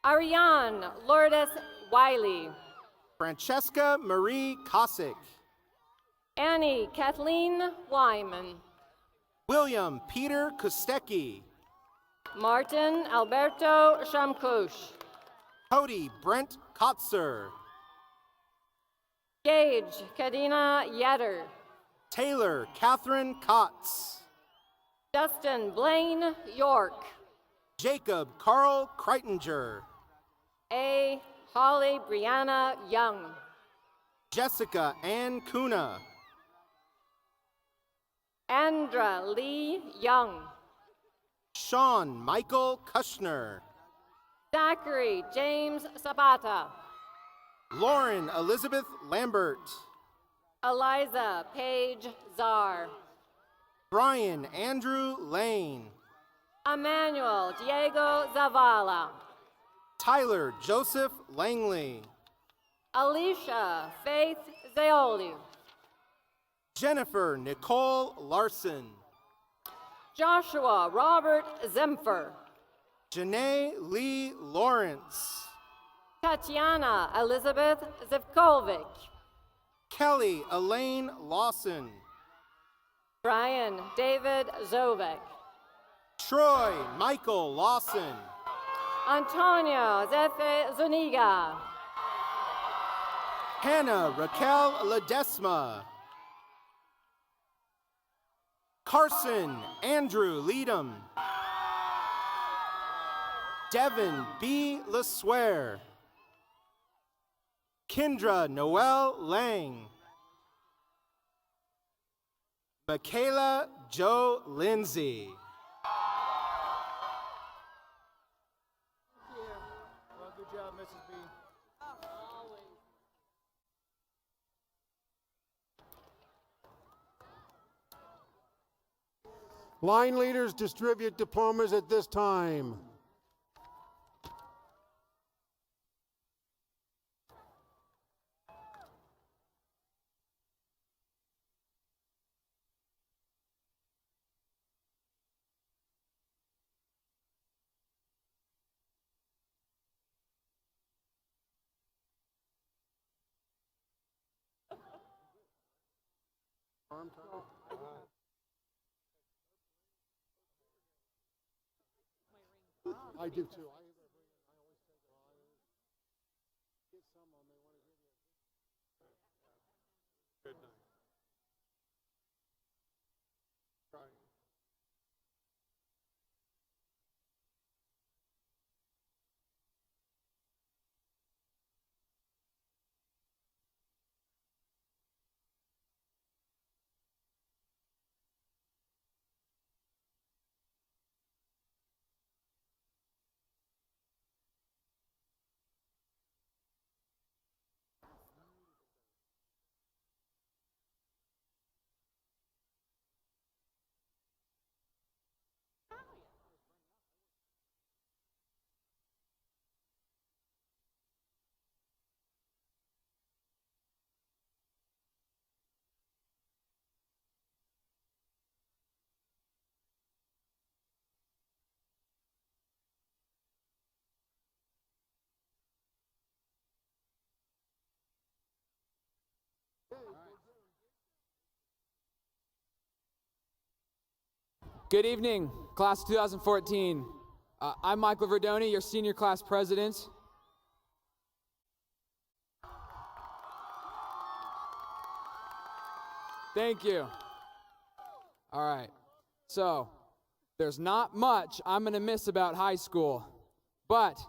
Ariane Lourdes Wiley. Francesca Marie Kosick. Annie Kathleen Wyman. William Peter Kostecki. Martin Alberto Shamkush. Cody Brent Kotzer. Gage Kadina Yetter. Taylor Catherine Kotz. Justin Blaine York. Jacob Carl Kreitinger. A. Holly Brianna Young. Jessica Ann Kuna. Andra Lee Young. Sean Michael Kushner. Zachary James Sabata. Lauren Elizabeth Lambert. Eliza Paige Czar. Brian Andrew Lane. Emmanuel Diego Zavala. Tyler Joseph Langley. Alicia Faith Zeoli. Jennifer Nicole Larson. Joshua Robert Zemfer. Janae Lee Lawrence. Tatiana Elizabeth Zivkovic. Kelly Elaine Lawson. Brian David Zovek. Troy Michael Lawson. Antonio Zefe Zuniga. Hannah Raquel Ledesma. Carson Andrew Leadham. Devin B. LeSueur. Kendra Noel Lang. Michaela Joe Lindsay. Good job, Mrs. B. Line leaders distribute diplomas at this time. I do too. Good night. Try. Good evening, class of 2014. I'm Michael Verdoni, your senior class president. Thank you. All right, so there's not much I'm gonna miss about high school, but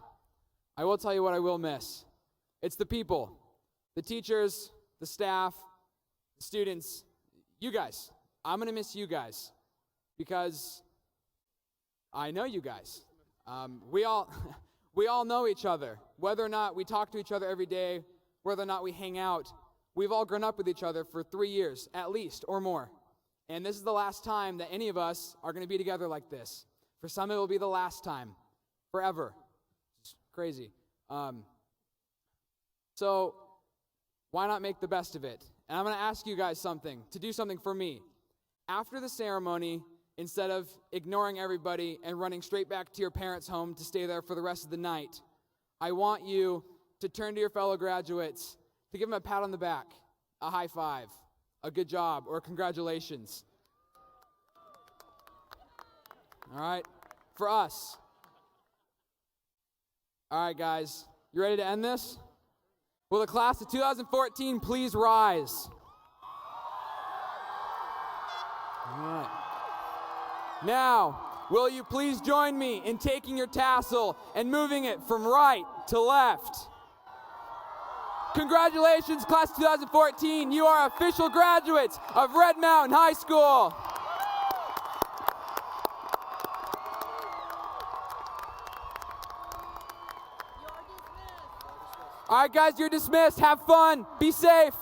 I will tell you what I will miss. It's the people, the teachers, the staff, the students, you guys. I'm gonna miss you guys because I know you guys. We all know each other. Whether or not we talk to each other every day, whether or not we hang out, we've all grown up with each other for 3 years, at least, or more. And this is the last time that any of us are going to be together like this. For some, it will be the last time, forever. It's crazy. So why not make the best of it? And I'm going to ask you guys to do something for me. After the ceremony, instead of ignoring everybody and running straight back to your parents' home to stay there for the rest of the night, I want you to turn to your fellow graduates, to give them a pat on the back, a high five, a good job, or congratulations. All right, for us. All right, guys, you ready to end this? Will the class of 2014 please rise? All right. Now, will you please join me in taking your tassel and moving it from right to left? Congratulations, class 2014. You are official graduates of Red Mountain High School. All right, guys, you're dismissed. Have fun. Be safe.